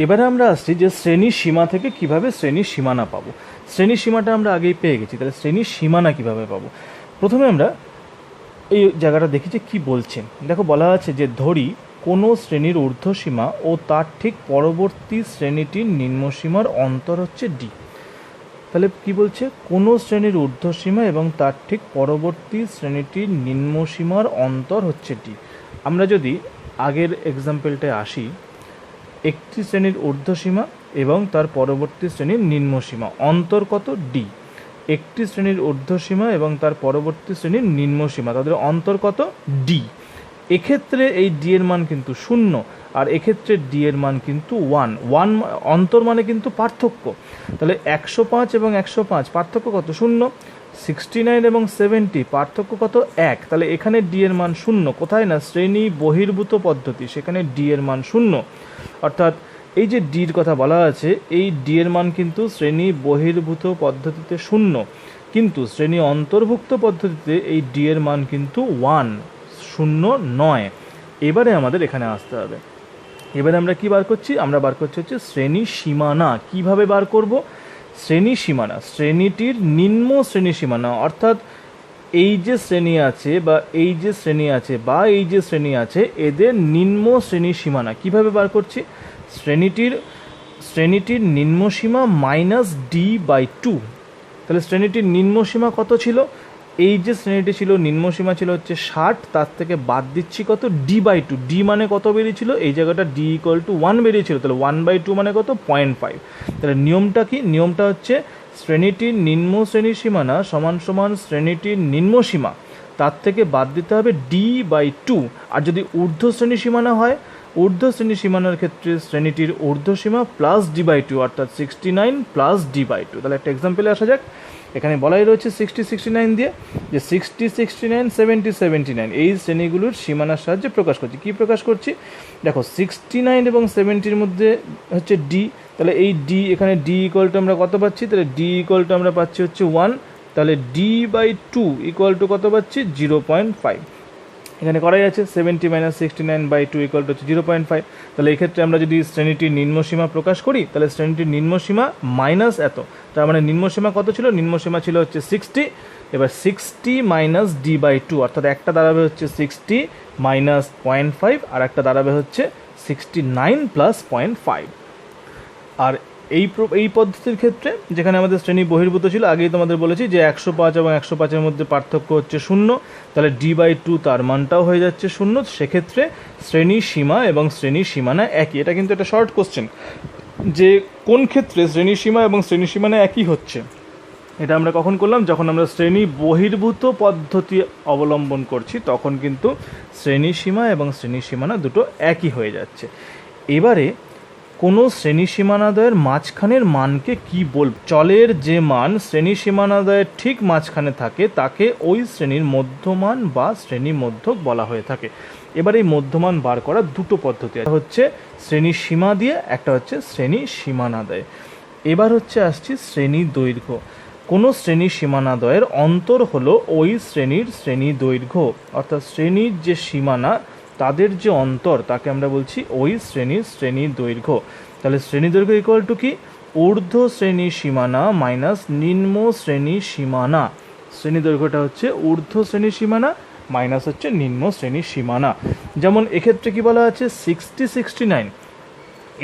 এবারে আমরা আসছি যে শ্রেণী সীমা থেকে কিভাবে শ্রেণী সীমানা পাবো। শ্রেণী সীমাটা আমরা আগেই পেয়ে গেছি, তাহলে শ্রেণী সীমানা কিভাবে পাবো? প্রথমে আমরা এই জায়গাটা দেখি যে কী বলছে। দেখো বলা আছে যে ধরি কোনো শ্রেণীর ঊর্ধ্বসীমা ও তার ঠিক পরবর্তী শ্রেণীটির নিম্নসীমার অন্তর হচ্ছে ডি। তাহলে কি বলছে, কোনো শ্রেণীর ঊর্ধ্বসীমা এবং তার ঠিক পরবর্তী শ্রেণীটির নিম্নসীমার অন্তর হচ্ছে ডি। আমরা যদি আগের এক্সাম্পলটায় আসি, একটি শ্রেণীর ঊর্ধ্বসীমা এবং তার পরবর্তী শ্রেণীর নিম্নসীমা অন্তর কত, ডি। একটি শ্রেণীর ঊর্ধ্বসীমা এবং তার পরবর্তী শ্রেণীর নিম্নসীমা তাদের অন্তর কত, ডি। এক্ষেত্রে এই ডি এর মান কিন্তু 0 আর এক্ষেত্রে ডি এর মান কিন্তু 1 অন্তর মানে কিন্তু পার্থক্য। তাহলে 105 এবং 105 পার্থক্য কত, 0। 69 এবং 70 পার্থক্য কত, 1। তাহলে এখানে ডি এর মান 0, কোথায় না শ্রেণী বহির্ভূত পদ্ধতি, সেখানে ডি এর মান 0। অর্থাৎ এই যে ডির কথা বলা আছে, এই ডি এর মান কিন্তু শ্রেণী বহির্ভূত পদ্ধতিতে 0, কিন্তু শ্রেণী অন্তর্ভুক্ত পদ্ধতিতে এই ডি এর মান কিন্তু 1, 0 নয়। এবারে আমাদের এখানে আসতে হবে। এবারে আমরা কি বার করছি, আমরা বার করছি হচ্ছে শ্রেণী সীমানা। কিভাবে বার করব, শ্রেণী সীমানা, শ্রেণীটির নিম্ন শ্রেণী সীমানা, অর্থাৎ এই যে শ্রেণী আছে বা এই যে শ্রেণী আছে বা এই যে শ্রেণী আছে এদের নিম্ন শ্রেণী সীমানা কিভাবে বার করছি, শ্রেণীটির নিম্ন সীমা -d/2। তাহলে শ্রেণীটির নিম্ন সীমা কত ছিল, এই যে শ্রেণীটি ছিল নিম্ন সীমা ছিল হচ্ছে 60, তার থেকে বাদ দিচ্ছি কত, d/2। ডি মানে কত বেরিয়েছিল, এই জায়গাটা d = 1 বেরিয়েছিল, তাহলে 1/2 মানে কত, 0.5। তাহলে নিয়মটা কি, নিয়মটা হচ্ছে শ্রেণীটির নিম্ন শ্রেণী সীমানা সমান সমান শ্রেণীটির নিম্ন সীমা, তার থেকে বাদ দিতে হবে d/2। আর যদি ঊর্ধ্ব শ্রেণী সীমানা হয়, ঊর্ধ্ব শ্রেণী সীমানার ক্ষেত্রে শ্রেণীটির ঊর্ধ্বসীমা প্লাস d/2, অর্থাৎ 69 প্লাস d/2। তাহলে একটা এক্সাম্পলে আসা যাক। এখানে বলাই রয়েছে 60, 69 দিয়ে যে 60, 69, 70, 79 এই শ্রেণীগুলোর সীমানার সাহায্যে প্রকাশ করছি। কি প্রকাশ করছি, দেখো 69 এবং 70-র মধ্যে হচ্ছে ডি, তাহলে এই ডি, এখানে ডি = আমরা কত পাচ্ছি, তাহলে ডি = আমরা পাচ্ছি হচ্ছে 1, তাহলে d/2 = কত পাচ্ছি, 0.5। এখানে করাই আছে 70 - 69/2 = 0.5। তাহলে এক্ষেত্রে আমরা যদি শ্রেণীটির নিম্নসীমা প্রকাশ করি, তাহলে শ্রেণীটির নিম্নসীমা মাইনাস এত, তার মানে নিম্নসীমা কত ছিল, নিম্নসীমা ছিল হচ্ছে 60। এবার 60 - d/2, অর্থাৎ একটা দাঁড়াবে হচ্ছে 60 - 0.5 আর একটা দাঁড়াবে হচ্ছে 69 + 0.5। আর এই পদ্ধতির ক্ষেত্রে যেখানে আমাদের শ্রেণী বহির্ভূত ছিল, আগেই তোমাদের বলেছি যে 105 এবং 105-এর মধ্যে পার্থক্য হচ্ছে 0, তাহলে d/2 তার মানটাও হয়ে যাচ্ছে 0। সেক্ষেত্রে শ্রেণী সীমা এবং শ্রেণী সীমানা একই। এটা কিন্তু একটা শর্ট কোশ্চেন, যে কোন ক্ষেত্রে শ্রেণী সীমা এবং শ্রেণী সীমানা একই হচ্ছে। এটা আমরা কখন করলাম, যখন আমরা শ্রেণী বহির্ভূত পদ্ধতি অবলম্বন করছি, তখন কিন্তু শ্রেণী সীমা এবং শ্রেণী সীমানা দুটো একই হয়ে যাচ্ছে। এবারে কোনো শ্রেণী সীমানাদ্বয়ের মাঝখানের মানকে কি বলব, চলের যে মান শ্রেণী সীমানাদ্বয়ের ঠিক মাঝখানে থাকে তাকে ওই শ্রেণীর মধ্যমান বা শ্রেণী মধ্যক বলা হয়ে থাকে। এবার এই মধ্যমান বার করার দুটো পদ্ধতি আছে, হচ্ছে শ্রেণী সীমা দিয়ে, একটা হচ্ছে শ্রেণী সীমানাদ্বয়। এবার হচ্ছে আসছি শ্রেণী দৈর্ঘ্য। কোনো শ্রেণী সীমানাদ্বয়ের অন্তর হলো ওই শ্রেণীর শ্রেণী দৈর্ঘ্য, অর্থাৎ শ্রেণীর যে সীমানা তাদের যে অন্তর তাকে আমরা বলছি ওই শ্রেণীর শ্রেণী দৈর্ঘ্য। তাহলে শ্রেণী দৈর্ঘ্য = কি, ঊর্ধ্ব শ্রেণী সীমানা মাইনাস নিম্ন শ্রেণী সীমানা। শ্রেণী দৈর্ঘ্যটা হচ্ছে ঊর্ধ্ব শ্রেণী সীমানা মাইনাস হচ্ছে নিম্ন শ্রেণী সীমানা। যেমন এক্ষেত্রে কি বলা আছে, 60, 69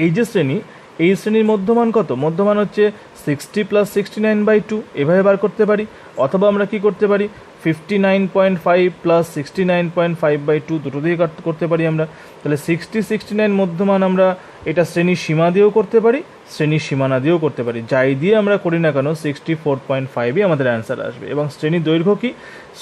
এই যে শ্রেণী, এই শ্রেণীর মধ্যমান কত, মধ্যমান হচ্ছে 60 + 69/2, এভাবে বার করতে পারি। অথবা আমরা কি করতে পারি, 59.5 + 69.5/2 দুটো দিয়ে করতে পারি আমরা। তাহলে 60, 69 মধ্যমান আমরা এটা শ্রেণী সীমা দিয়েও করতে পারি, শ্রেণী সীমানা দিয়েও করতে পারি। যাই দিয়ে আমরা করি না কেন 64.5ই আমাদের অ্যান্সার আসবে। এবং শ্রেণী দৈর্ঘ্য কি,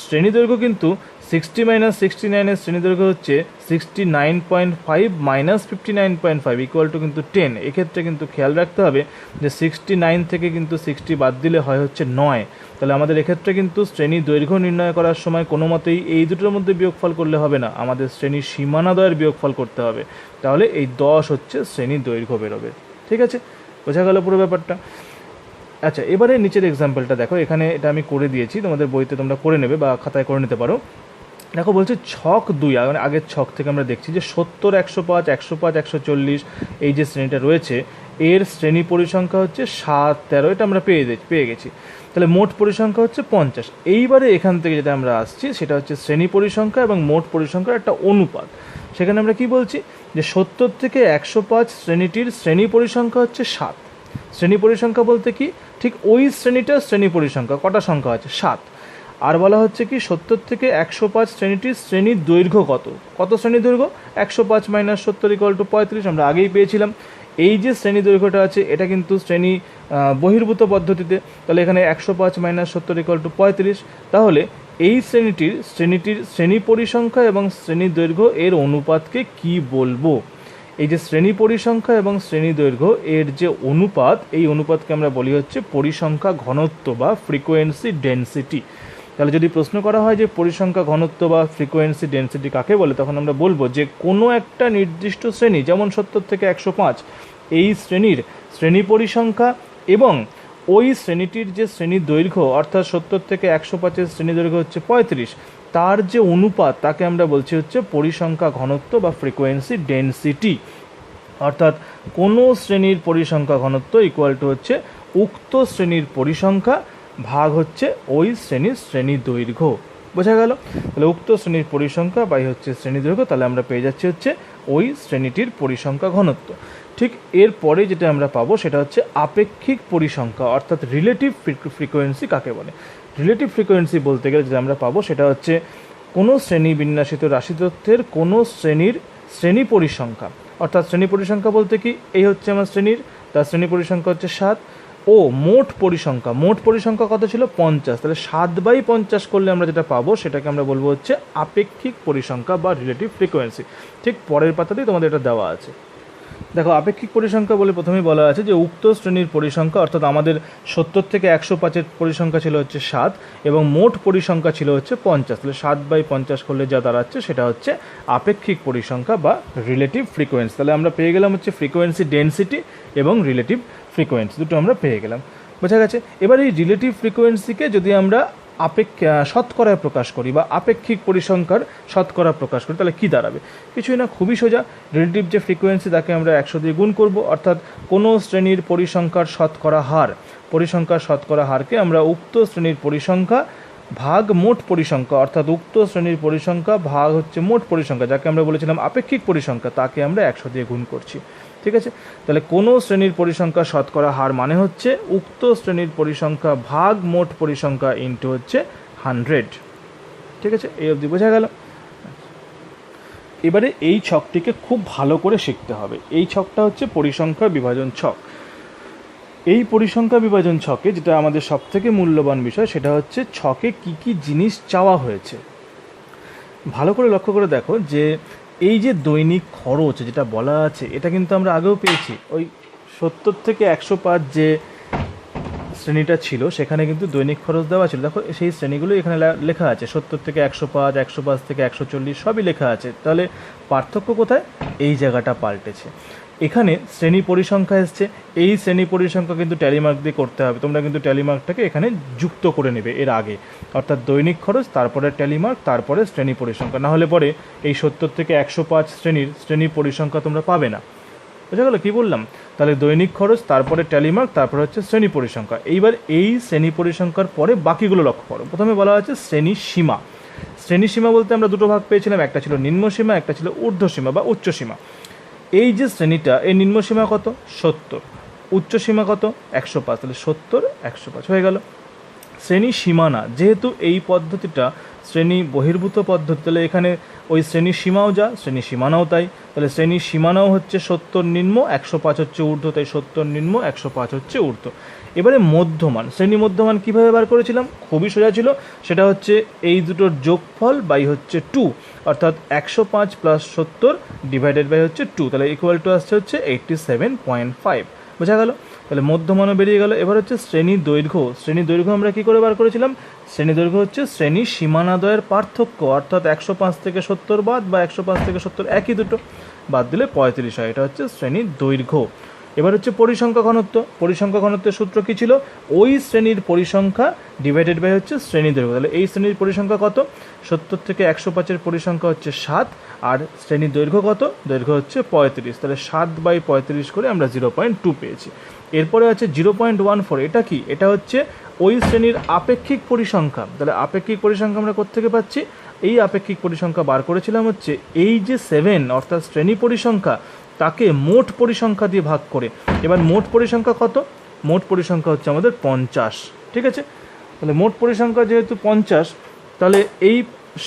শ্রেণী দৈর্ঘ্য কিন্তু 60 - 69-এর শ্রেণী দৈর্ঘ্য হচ্ছে 69.5 - 59.5 = কিন্তু 10। এক্ষেত্রে কিন্তু খেয়াল রাখতে হবে যে 69 থেকে কিন্তু 60 বাদ দিলে হয় হচ্ছে 9। তাহলে আমাদের এক্ষেত্রে কিন্তু শ্রেণী দৈর্ঘ্য নির্ণয় করার সময় কোনো মতেই এই দুটোর মধ্যে বিয়োগফল করলে হবে না, আমাদের শ্রেণী সীমানাদ্বয়ের বিয়োগফল করতে হবে। তাহলে এই 10 হচ্ছে শ্রেণী দৈর্ঘ্য বেরোবে। ঠিক আছে, বোঝা গেল পুরো ব্যাপারটা। আচ্ছা, এবারে নিচের এক্সাম্পলটা দেখো, এখানে এটা আমি করে দিয়েছি, তোমাদের বইতে তোমরা করে নেবে বা খাতায় করে নিতে পারো। দেখো বলছে ছক 2, মানে আগের ছক থেকে আমরা দেখছি যে 70, 105, 105, 140 এই যে শ্রেণীটা রয়েছে এর শ্রেণী পরিসংখ্যা হচ্ছে 7, 13, এটা আমরা পেয়ে গেছি। তাহলে মোট পরিসংখ্যা হচ্ছে 50। এইবারে এখান থেকে যেটা আমরা আসছি সেটা হচ্ছে শ্রেণী পরিসংখ্যা এবং মোট পরিসংখ্যার একটা অনুপাত। সেখানে আমরা কি বলছি যে 70 থেকে 105 শ্রেণীটির শ্রেণী পরিসংখ্যা হচ্ছে 7। শ্রেণী পরিসংখ্যা বলতে কি, ঠিক ওই শ্রেণীটার শ্রেণী পরিসংখ্যা কটা সংখ্যা আছে, 7। আর বলা হচ্ছে কি 70 থেকে 105 শ্রেণীটির শ্রেণীর দৈর্ঘ্য কত শ্রেণী দৈর্ঘ্য, 105 - 70 = 35, আমরা আগেই পেয়েছিলাম। এই যে শ্রেণী দৈর্ঘ্যটা আছে এটা কিন্তু শ্রেণী বহির্ভূত পদ্ধতিতে, তাহলে এখানে 105 - 70 = 35। তাহলে এই শ্রেণীটির শ্রেণী পরিসংখ্যা এবং শ্রেণী দৈর্ঘ্য এর অনুপাতকে কি বলবো? এই যে শ্রেণী পরিসংখ্যা এবং শ্রেণী দৈর্ঘ্য এর যে অনুপাত, এই অনুপাতকে আমরা বলি হচ্ছে পরিসংখ্যা ঘনত্ব বা ফ্রিকোয়েন্সি ডেনসিটি। তাহলে যদি প্রশ্ন করা হয় যে পরিসংখ্যা ঘনত্ব বা ফ্রিকোয়েন্সি ডেনসিটি কাকে বলে, তখন আমরা বলবো যে কোনো একটা নির্দিষ্ট শ্রেণী, যেমন 70 থেকে 105, এই শ্রেণীর শ্রেণী পরিসংখ্যা এবং ওই শ্রেণীটির যে শ্রেণী দৈর্ঘ্য, অর্থাৎ 70 থেকে 105-এর শ্রেণী দৈর্ঘ্য হচ্ছে 35, তার যে অনুপাত তাকে আমরা বলছি হচ্ছে পরিসংখ্যা ঘনত্ব বা ফ্রিকোয়েন্সি ডেনসিটি। অর্থাৎ কোনো শ্রেণীর পরিসংখ্যা ঘনত্ব ইকুয়াল টু হচ্ছে উক্ত শ্রেণীর পরিসংখ্যা ভাগ হচ্ছে ওই শ্রেণীর শ্রেণী দৈর্ঘ্য। বোঝা গেল? তাহলে উক্ত শ্রেণীর পরিসংখ্যা বাই হচ্ছে শ্রেণী দৈর্ঘ্য, তাহলে আমরা পেয়ে যাচ্ছি হচ্ছে ওই শ্রেণীটির পরিসংখ্যা ঘনত্ব। ঠিক এরপরে যেটা আমরা পাবো সেটা হচ্ছে আপেক্ষিক পরিসংখ্যা, অর্থাৎ রিলেটিভ ফ্রিকোয়েন্সি কাকে বলে। রিলেটিভ ফ্রিকোয়েন্সি বলতে গেলে যেটা আমরা পাবো সেটা হচ্ছে কোনো শ্রেণী বিন্যাসিত রাশিতত্ত্বের কোনো শ্রেণীর শ্রেণী পরিসংখ্যা, অর্থাৎ শ্রেণী পরিসংখ্যা বলতে কি, এই হচ্ছে আমার শ্রেণীর, তার শ্রেণী পরিসংখ্যা হচ্ছে 7, ও মোট পরিসংখ্যা কত ছিল, 50। তাহলে 7/50 করলে আমরা যেটা পাবো সেটাকে আমরা বলবো হচ্ছে আপেক্ষিক পরিসংখ্যা বা রিলেটিভ ফ্রিকোয়েন্সি। ঠিক পরের পাতাতেই তোমাদের এটা দেওয়া আছে। দেখো আপেক্ষিক পরিসংখ্যা বলে প্রথমেই বলা আছে যে উক্ত শ্রেণীর পরিসংখ্যা, অর্থাৎ আমাদের 70 থেকে 105-এর পরিসংখ্যা ছিল হচ্ছে 7 এবং মোট পরিসংখ্যা ছিল হচ্ছে 50। তাহলে 7/50 করলে যা দাঁড়াচ্ছে সেটা হচ্ছে আপেক্ষিক পরিসংখ্যা বা রিলেটিভ ফ্রিকোয়েন্সি। তাহলে আমরা পেয়ে গেলাম হচ্ছে ফ্রিকোয়েন্সি ডেনসিটি এবং রিলেটিভ ফ্রিকোয়েন্সি, দুটো আমরা পেয়ে গেলাম। বোঝা গেছে? এবার এই রিলেটিভ ফ্রিকোয়েন্সিকে যদি আমরা শতকরায় প্রকাশ করি বা আপেক্ষিক পরিসংখ্যার শতকরা প্রকাশ করি, তাহলে কী দাঁড়াবে? কিছুই না, খুবই সোজা। রিলেটিভ যে ফ্রিকোয়েন্সি তাকে আমরা 100 দিয়ে গুণ করব, অর্থাৎ কোনো শ্রেণীর পরিসংখ্যার শতকরা হারকে আমরা উক্ত শ্রেণীর পরিসংখ্যা ভাগ মোট পরিসংখ্যা, অর্থাৎ উক্ত শ্রেণীর পরিসংখ্যা ভাগ হচ্ছে মোট পরিসংখ্যা, যাকে আমরা বলেছিলাম আপেক্ষিক পরিসংখ্যা, তাকে আমরা 100 দিয়ে গুণ করছি। ঠিক আছে? তাহলে কোনো শ্রেণীর পরিসংখ্যা শতকরা হার মানে হচ্ছে উক্ত শ্রেণীর পরিসংখ্যা ভাগ মোট পরিসংখ্যা ইন্টু হচ্ছে 100। ঠিক আছে? এই অবধি বোঝা গেল? এবারে এই ছকটিকে খুব ভালো করে শিখতে হবে। এই ছকটা হচ্ছে পরিসংখ্যা বিভাজন ছক। এই পরিসংখ্যা বিভাজন ছকে যেটা আমাদের সবথেকে মূল্যবান বিষয় সেটা হচ্ছে ছকে কি কি জিনিস চাওয়া হয়েছে। ভালো করে লক্ষ্য করে দেখো যে এই যে দৈনিক খরচ যেটা বলা আছে এটা কিন্তু আমরা আগেও পেয়েছি। ওই 70 থেকে 105 যে শ্রেণীটা ছিল সেখানে কিন্তু দৈনিক খরচ দেওয়া ছিল। দেখো সেই শ্রেণীগুলো এখানে লেখা আছে, 70 থেকে 105, 105 থেকে 140 সবই লেখা আছে। তাহলে পার্থক্য কোথায়? এই জায়গাটা পাল্টেছে। এখানে শ্রেণী পরিসংখ্যা এসছে, এই শ্রেণী পরিসংখ্যা কিন্তু ট্যালিমার্ক দিয়ে করতে হবে। তোমরা কিন্তু ট্যালিমার্কটাকে এখানে যুক্ত করে নেবে এর আগে, অর্থাৎ দৈনিক খরচ, তারপরে ট্যালিমার্ক, তারপরে শ্রেণী পরিসংখ্যা। না হলে পরে এই 70 থেকে 105 শ্রেণী পরিসংখ্যা তোমরা পাবে না। বোঝা গেল কি বললাম? তাহলে দৈনিক খরচ, তারপরে ট্যালিমার্ক, তারপরে হচ্ছে শ্রেণী পরিসংখ্যা। এইবার এই শ্রেণী পরিসংখ্যার পরে বাকিগুলো লক্ষ্য করো। প্রথমে বলা হচ্ছে শ্রেণী সীমা। শ্রেণী সীমা বলতে আমরা দুটো ভাগ পেয়েছিলাম, একটা ছিল নিম্ন সীমা, একটা ছিল ঊর্ধ্ব সীমা বা উচ্চ সীমা। এই যে শ্রেণীটা, এই নিম্ন সীমা কত, 70, উচ্চ সীমা কত, 105, তাহলে 70, 105 হয়ে গেল। শ্রেণী সীমানা, যেহেতু এই পদ্ধতিটা শ্রেণী বহির্ভূত পদ্ধতি, তাহলে এখানে ওই শ্রেণী সীমাও যা, শ্রেণী সীমানাও তাই। তাহলে শ্রেণী সীমানাও হচ্ছে 70 নিম্ন, 105 হচ্ছে ঊর্ধ্ব, তাই 70 নিম্ন, 105 হচ্ছে ঊর্ধ্ব। এবারে মধ্যমান, শ্রেণী মধ্যমান কীভাবে বার করেছিলাম? খুবই সোজা ছিল, সেটা হচ্ছে এই দুটোর যোগফল বাই হচ্ছে 2, অর্থাৎ 105 + 70 ডিভাইডেড বাই হচ্ছে 2, তাহলে ইকুয়াল টু আসছে হচ্ছে 87.5। বোঝা গেল? তাহলে মধ্যমানও বেরিয়ে গেল। এবার হচ্ছে শ্রেণী দৈর্ঘ্য আমরা কী করে বার করেছিলাম? শ্রেণী দৈর্ঘ্য হচ্ছে শ্রেণী সীমানাদ্বয়ের পার্থক্য, অর্থাৎ 105 থেকে 70 বাদ বা 105 থেকে 70 একই দুটো, বাদ দিলে 35 হয়। এটা হচ্ছে শ্রেণীর দৈর্ঘ্য। এবার হচ্ছে পরিসংখ্যা ঘনত্ব। পরিসংখ্যা ঘনত্বের সূত্র কী ছিল? ওই শ্রেণীর পরিসংখ্যা ডিভাইডেড বাই হচ্ছে শ্রেণী দৈর্ঘ্য। তাহলে এই শ্রেণীর পরিসংখ্যা কত? 70 থেকে 105-এর পরিসংখ্যা হচ্ছে 7, আর শ্রেণীর দৈর্ঘ্য কত? দৈর্ঘ্য হচ্ছে 35। তাহলে 7/35 করে আমরা 0.2 পেয়েছি। এরপরে আছে 0.14। এটা কি? এটা হচ্ছে ওই শ্রেণীর আপেক্ষিক পরিসংখ্যা। তাহলে আপেক্ষিক পরিসংখ্যা আমরা কোত্থেকে পাচ্ছি? এই আপেক্ষিক পরিসংখ্যা বার করেছিলাম হচ্ছে এই যে 7 অর্থাৎ শ্রেণী পরিসংখ্যা, তাকে মোট পরিসংখ্যা দিয়ে ভাগ করে। এবার মোট পরিসংখ্যা কত? মোট পরিসংখ্যা হচ্ছে আমাদের 50। ঠিক আছে, তাহলে মোট পরিসংখ্যা যেহেতু 50, তাহলে এই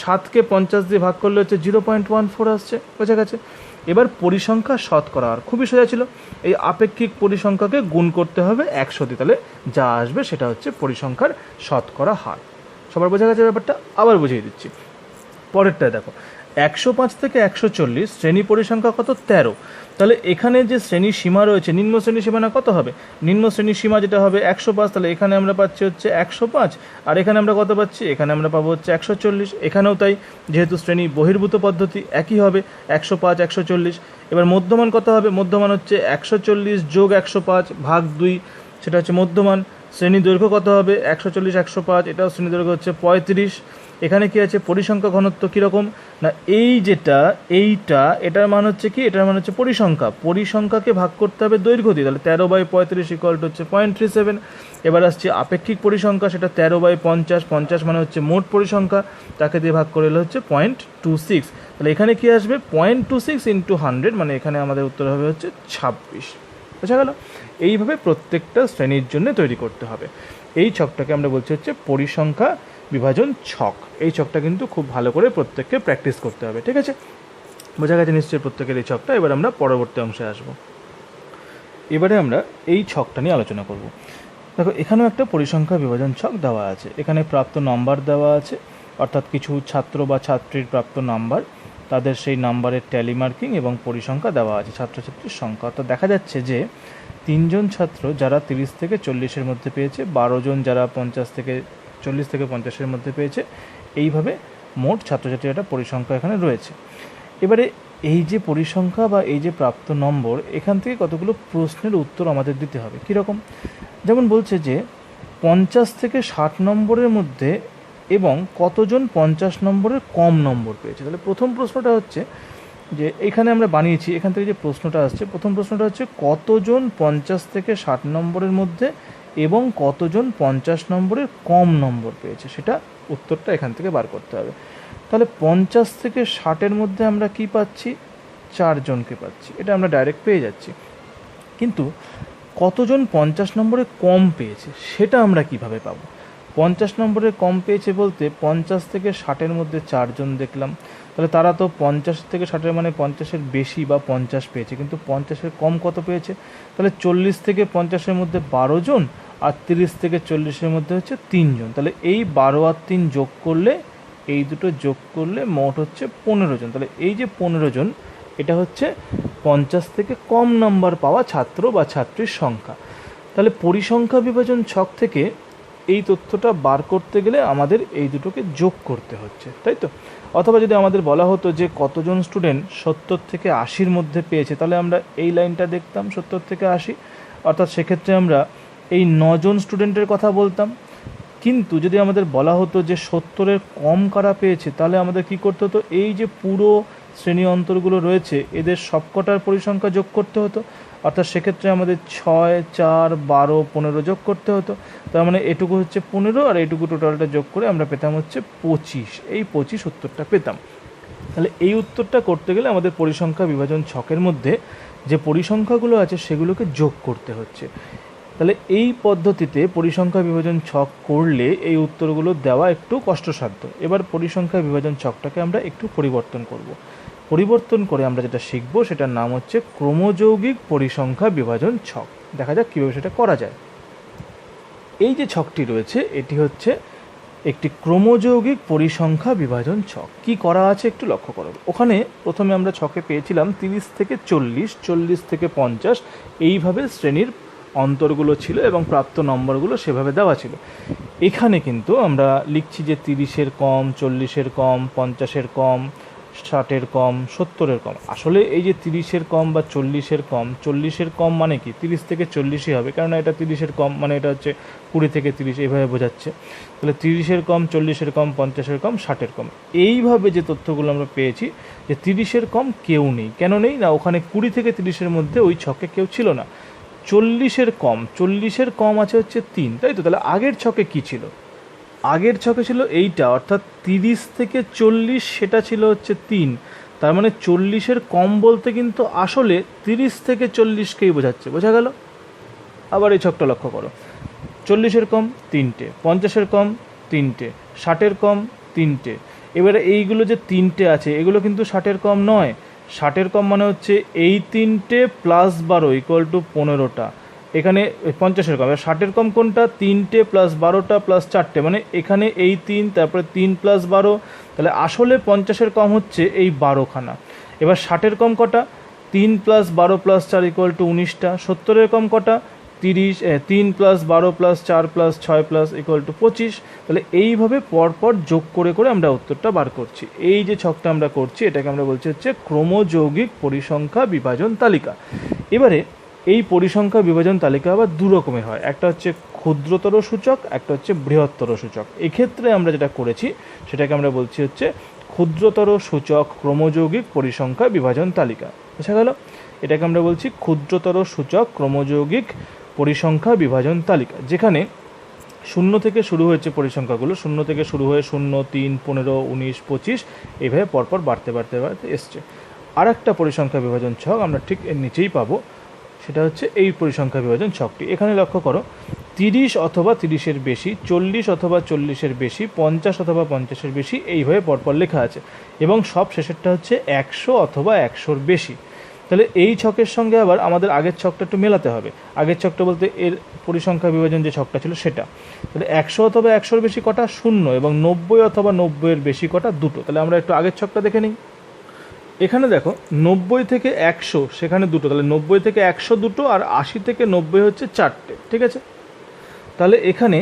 7কে 50 দিয়ে ভাগ করলে হচ্ছে 0.14 আসছে। বোঝা গেছে? এবার পরিসংখ্যা শতকরা হার খুবই সোজা ছিল। এই আপেক্ষিক পরিসংখ্যাকে গুণ করতে হবে 100 দিয়ে, তাহলে যা আসবে সেটা হচ্ছে পরিসংখ্যার শতকরা হার। সবার বোঝা গেছে ব্যাপারটা? আবার বুঝিয়ে দিচ্ছি। পরেরটায় দেখো, 105 থেকে 140 শ্রেণী পরিসংখ্যা কত? 13। তাহলে এখানে যে শ্রেণী সীমা রয়েছে, নিম্ন শ্রেণী সীমানা কত হবে? নিম্ন শ্রেণী সীমা যেটা হবে 105, তাহলে এখানে আমরা পাচ্ছি হচ্ছে 105, আর এখানে আমরা কত পাচ্ছি? এখানে আমরা পাবো হচ্ছে 140। এখানেও তাই, যেহেতু শ্রেণী বহির্ভূত পদ্ধতি একই হবে, 105 140। এবার মধ্যমান কত হবে? মধ্যমান হচ্ছে 140 যোগ 105 ভাগ 2, সেটা হচ্ছে মধ্যমান। শ্রেণী দৈর্ঘ্য কত হবে? 140 105, এটাও শ্রেণী দৈর্ঘ্য হচ্ছে 35। এখানে কি আছে? পরিসংখ্যা ঘনত্ব কীরকম না, এই যেটা এইটা, এটার মান হচ্ছে কি? এটার মান হচ্ছে পরিসংখ্যা। পরিসংখ্যাকে ভাগ করতে হবে দৈর্ঘ্য দিয়ে, তাহলে 13/35 = হচ্ছে 0.37। এবার আসছে আপেক্ষিক পরিসংখ্যা, সেটা 13/50। 50 মানে হচ্ছে মোট পরিসংখ্যা, তাকে দিয়ে ভাগ করে হচ্ছে 0.26। তাহলে এখানে কি আসবে? 0.26 × 100, মানে এখানে আমাদের উত্তর হবে হচ্ছে 26। বোঝা গেল? এইভাবে প্রত্যেকটা শ্রেণীর জন্য তৈরি করতে হবে। এই ছকটাকে আমরা বলছি হচ্ছে পরিসংখ্যা বিভাজন ছক। এই ছকটা কিন্তু খুব ভালো করে প্রত্যেককে প্র্যাকটিস করতে হবে। ঠিক আছে, বোঝা গেছে নিশ্চয়ই প্রত্যেকের এই ছকটা। এবার আমরা পরবর্তী অংশে আসব। এবারে আমরা এই ছকটা নিয়ে আলোচনা করব। দেখো, এখানেও একটা পরিসংখ্যা বিভাজন ছক দেওয়া আছে। এখানে প্রাপ্ত নাম্বার দেওয়া আছে, অর্থাৎ কিছু ছাত্র বা ছাত্রীর প্রাপ্ত নাম্বার, তাদের সেই নাম্বারের ট্যালি মার্কিং এবং পরিসংখ্যা দেওয়া আছে, ছাত্রছাত্রীর সংখ্যা। অর্থাৎ দেখা যাচ্ছে যে 3 জন ছাত্র যারা 30 থেকে 40-এর মধ্যে পেয়েছে, 12 জন যারা 40 থেকে 50-এর মধ্যে পেয়েছে। এইভাবে মোট ছাত্রছাত্রীর একটা পরিসংখ্যা এখানে রয়েছে। এবারে এই যে পরিসংখ্যা বা এই যে প্রাপ্ত নম্বর, এখান থেকে কতগুলো প্রশ্নের উত্তর আমাদের দিতে হবে। কীরকম? যেমন বলছে যে 50 থেকে 60 নম্বরের মধ্যে এবং কতজন 50 নম্বরের কম নম্বর পেয়েছে। তাহলে প্রথম প্রশ্নটা হচ্ছে যে এখানে আমরা বানিয়েছি, এখান থেকে যে প্রশ্নটা আসছে, প্রথম প্রশ্নটা হচ্ছে কতজন 50 থেকে 60 নম্বরের মধ্যে এবং কতজন 50 নম্বরের কম নম্বর পেয়েছে, সেটা উত্তরটা এখান থেকে বার করতে হবে। তাহলে 50 থেকে 60-এর মধ্যে আমরা কি পাচ্ছি? 4 জনকে পাচ্ছি, এটা আমরা ডাইরেক্ট পেয়ে যাচ্ছি। কিন্তু কতজন 50 নম্বরে কম পেয়েছে সেটা আমরা কিভাবে পাবো? 50 নম্বরে কম পেয়েছে বলতে 50 থেকে 60-এর মধ্যে 4 জন দেখলাম, তাহলে তারা তো 50 থেকে 60-এর মানে 50-এর বেশি বা 50 পেয়েছে, কিন্তু 50-এর কম কত পেয়েছে? তাহলে 40 থেকে 50-এর মধ্যে 12 জন, আর 30 থেকে 40-এর মধ্যে হচ্ছে 3 জন। তাহলে এই 12 আর 3 যোগ করলে, এই দুটো যোগ করলে মোট হচ্ছে 15 জন। তাহলে এই যে 15 জন, এটা হচ্ছে 50 থেকে কম নাম্বার পাওয়া ছাত্র বা ছাত্রীর সংখ্যা। তাহলে পরিসংখ্যা বিভাজন ছক থেকে এই তথ্যটা বার করতে গেলে আমাদের এই দুটোকে যোগ করতে হচ্ছে, তাই তো? অথবা যদি আমাদের বলা হতো যে কতজন স্টুডেন্ট 70 থেকে 80-এর মধ্যে পেয়েছে, তাহলে আমরা এই লাইনটা দেখতাম 70 থেকে 80, অর্থাৎ সেক্ষেত্রে আমরা এই 9 জন স্টুডেন্টের কথা বলতাম। কিন্তু যদি আমাদের বলা হতো যে 70-এর কম কারা পেয়েছে, তাহলে আমাদের কি করতে হতো? এই যে পুরো শ্রেণী অন্তরগুলো রয়েছে, এদের সবকটার পরিসংখ্যা যোগ করতে হতো। অর্থাৎ সেক্ষেত্রে আমাদের 6, 4, 12, 15 যোগ করতে হতো। তার মানে এটুকু হচ্ছে 15, আর এইটুকু টোটালটা যোগ করে আমরা পেতাম হচ্ছে 25। এই 25 উত্তরটা পেতাম। তাহলে এই উত্তরটা করতে গেলে আমাদের পরিসংখ্যা বিভাজন ছকের মধ্যে যে পরিসংখ্যাগুলো আছে সেগুলোকে যোগ করতে হচ্ছে। তাহলে এই পদ্ধতিতে পরিসংখ্যা বিভাজন ছক করলে এই উত্তরগুলো দেওয়া একটু কষ্টসাধ্য। এবার পরিসংখ্যা বিভাজন ছকটাকে আমরা একটু পরিবর্তন করব। পরিবর্তন করে আমরা যেটা শিখব সেটার নাম হচ্ছে ক্রমযৌগিক পরিসংখ্যা বিভাজন ছক। দেখা যাক কীভাবে সেটা করা যায়। এই যে ছকটি রয়েছে, এটি হচ্ছে একটি ক্রমযৌগিক পরিসংখ্যা বিভাজন ছক। কি করা আছে একটু লক্ষ্য করো। ওখানে প্রথমে আমরা ছকে পেয়েছিলাম 30 থেকে 40, 40 থেকে 50, এইভাবে শ্রেণীর অন্তরগুলো ছিল এবং প্রাপ্ত নম্বরগুলো সেভাবে দেওয়া ছিল। এখানে কিন্তু আমরা লিখছি যে 30-এর কম, 40-এর কম, 50-এর কম, 60-এর কম, 70-এর কম। আসলে এই যে 30-এর কম বা 40-এর কম, 40-এর কম মানে কি 30 থেকে 40ই হবে, কারণ এটা 30-এর কম মানে এটা হচ্ছে 20 থেকে 30 এইভাবে বোঝাচ্ছে। তাহলে 30-এর কম, 40-এর কম, 50-এর কম, 60-এর কম, এইভাবে যে তথ্যগুলো আমরা পেয়েছি যে 30-এর কম কেউ নেই। কেন নেই না, ওখানে 20 থেকে 30-এর মধ্যে ওই ছকে কেউ ছিল না। 40-এর কম আছে হচ্ছে 3, তাই তো? তাহলে আগের ছকে কি ছিল? আগের ছকে ছিল এইটা, অর্থাৎ 30 থেকে 40 সেটা ছিল হচ্ছে 3। তার মানে 40-এর কম বলতে কিন্তু আসলে 30 থেকে 40কেই বোঝাচ্ছে। বোঝা গেল? আবার এই ছকটা লক্ষ্য করো, 40-এর কম 3টে, 50-এর কম 3টে, 60-এর কম 3টে। এবারে এইগুলো যে 3টে আছে এগুলো কিন্তু 60-এর কম নয়। 60-এর কম মানে হচ্ছে এই 3টে প্লাস 12 ইকুয়াল টু 15টা। এখানে 50-এর কম, 60-এর কম কোনটা? 3টে প্লাস 12টা প্লাস 4টে, মানে এখানে এই 3, তারপরে 3 প্লাস 12, তাহলে আসলে 50-এর কম হচ্ছে এই 12খানা। এবার 60-এর কম কটা? 3 প্লাস 12 প্লাস 4 ইকুয়াল টু 19টা। 70-এর কম কটা? 3 plus 12 plus 4 plus 6 plus equal to 25। তাহলে এইভাবে পরপর যোগ করে করে আমরা উত্তরটা বার করছি। এই যে ছকটা আমরা করছি এটাকে আমরা বলছি হচ্ছে ক্রমযৌগিক পরিসংখ্যা বিভাজন তালিকা। এবারে এই পরিসংখ্যা বিভাজন তালিকা আবার দু রকমের হয়, একটা হচ্ছে ক্ষুদ্রতর সূচক, একটা হচ্ছে বৃহত্তর সূচক। এক্ষেত্রে আমরা যেটা করেছি সেটাকে আমরা বলছি হচ্ছে ক্ষুদ্রতর সূচক ক্রমযৌগিক পরিসংখ্যা বিভাজন তালিকা। বুঝা গেল? এটাকে আমরা বলছি ক্ষুদ্রতর সূচক ক্রমযৌগিক পরিসংখ্যা বিভাজন তালিকা, যেখানে 0 থেকে শুরু হয়েছে পরিসংখ্যাগুলো, 0 থেকে শুরু হয়ে 0, 3, 15, 19, 25 এইভাবে পরপর বাড়তে বাড়তে বাড়তে এসছে। আর একটা পরিসংখ্যা বিভাজন ছক আমরা ঠিক এর নিচেই পাবো, সেটা হচ্ছে এই পরিসংখ্যা বিভাজন ছকটি। এখানে লক্ষ্য করো, 30 অথবা 30-এর বেশি, 40 অথবা 40-এর বেশি, 50 অথবা 50-এর বেশি, এইভাবে পরপর লেখা আছে, এবং সব শেষেরটা হচ্ছে 100 অথবা 100-র বেশি। তাহলে এই ছকের সঙ্গে আবার আমাদের আগের ছকটা একটু মেলাতে হবে। আগের ছকটা বলতে এর পরিসংখ্যা বিভাজন যে ছকটা ছিল সেটা। তাহলে 100 অথবা 100-র বেশি কটা? 0। এবং 90 অথবা 90-এর বেশি কটা? 2টো। তাহলে আমরা একটু আগের ছকটা দেখে নিই। এখানে দেখো 90 থেকে 100 সেখানে 2টো, তাহলে 90 থেকে 100 2টো, আর 80 থেকে 90 হচ্ছে 4টে। ঠিক আছে? তাহলে এখানে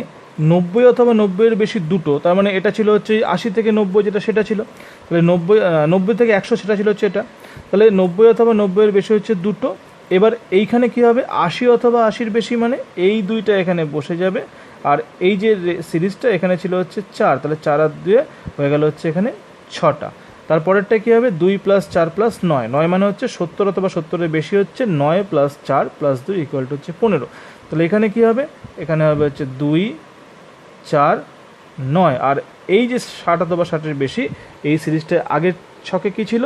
90 অথবা 90-এর বেশি 2টো, তার মানে এটা ছিল হচ্ছে 80 থেকে 90 যেটা সেটা ছিল। তাহলে 90 থেকে 100 সেটা ছিল হচ্ছে এটা। তাহলে 90 অথবা 90-এর বেশি হচ্ছে 2টো। এবার এইখানে কি হবে? 80 অথবা 80-র বেশি, মানে এই দুইটা এখানে বসে যাবে, আর এই যে সিরিজটা এখানে ছিল হচ্ছে 4, তাহলে 4 আর 2 হয়ে গেল হচ্ছে এখানে 6টা। তারপরেরটা কী হবে? 2 প্লাস 4 প্লাস 9, 9 মানে হচ্ছে 70 অথবা 70-এর বেশি হচ্ছে 9 প্লাস 4 প্লাস 2 ইকুয়াল টু হচ্ছে 15। তাহলে এখানে কী হবে? এখানে হবে হচ্ছে 2, 4, 9। আর এই যে 60 অথবা 60-এর বেশি, এই সিরিজটা আগের ছকে কী ছিল?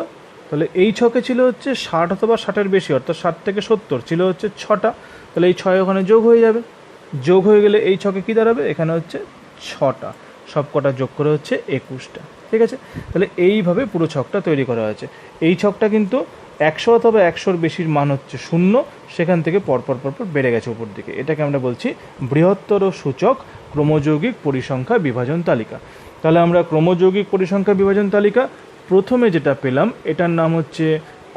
তাহলে এই ছকে ছিল হচ্ছে 60 অথবা 60-এর বেশি, অর্থাৎ 60 থেকে 70 ছিল হচ্ছে 6টা। তাহলে এই 6 ওখানে যোগ হয়ে যাবে, যোগ হয়ে গেলে এই ছকে কী দাঁড়াবে? এখানে হচ্ছে 6টা, সব কটা যোগ করে হচ্ছে 21টা। ঠিক আছে? তাহলে এইভাবে পুরো ছকটা তৈরি করা হয়েছে। এই ছকটা কিন্তু 100 অথবা 100-র বেশির মান হচ্ছে 0, সেখান থেকে পরপর পরপর বেড়ে গেছে উপর দিকে। এটাকে আমরা বলছি বৃহত্তর সূচক ক্রমযৌগিক পরিসংখ্যা বিভাজন তালিকা। তাহলে আমরা ক্রমযৌগিক পরিসংখ্যা বিভাজন তালিকা প্রথমে যেটা পেলাম এটার নাম হচ্ছে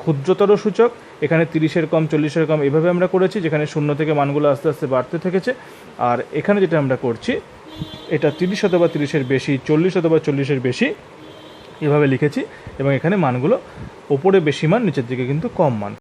ক্ষুদ্রতর সূচক। এখানে 30-এর কম, 40-এর কম এভাবে আমরা করেছি, যেখানে 0 থেকে মানগুলো আস্তে আস্তে বাড়তে থেকেছে। আর এখানে যেটা আমরা করছি এটা 30 অথবা 30-এর বেশি, 40 অথবা 40-এর বেশি এভাবে লিখেছি, এবং এখানে মানগুলো ওপরে বেশি মান, নিচের দিকে কিন্তু কম মান।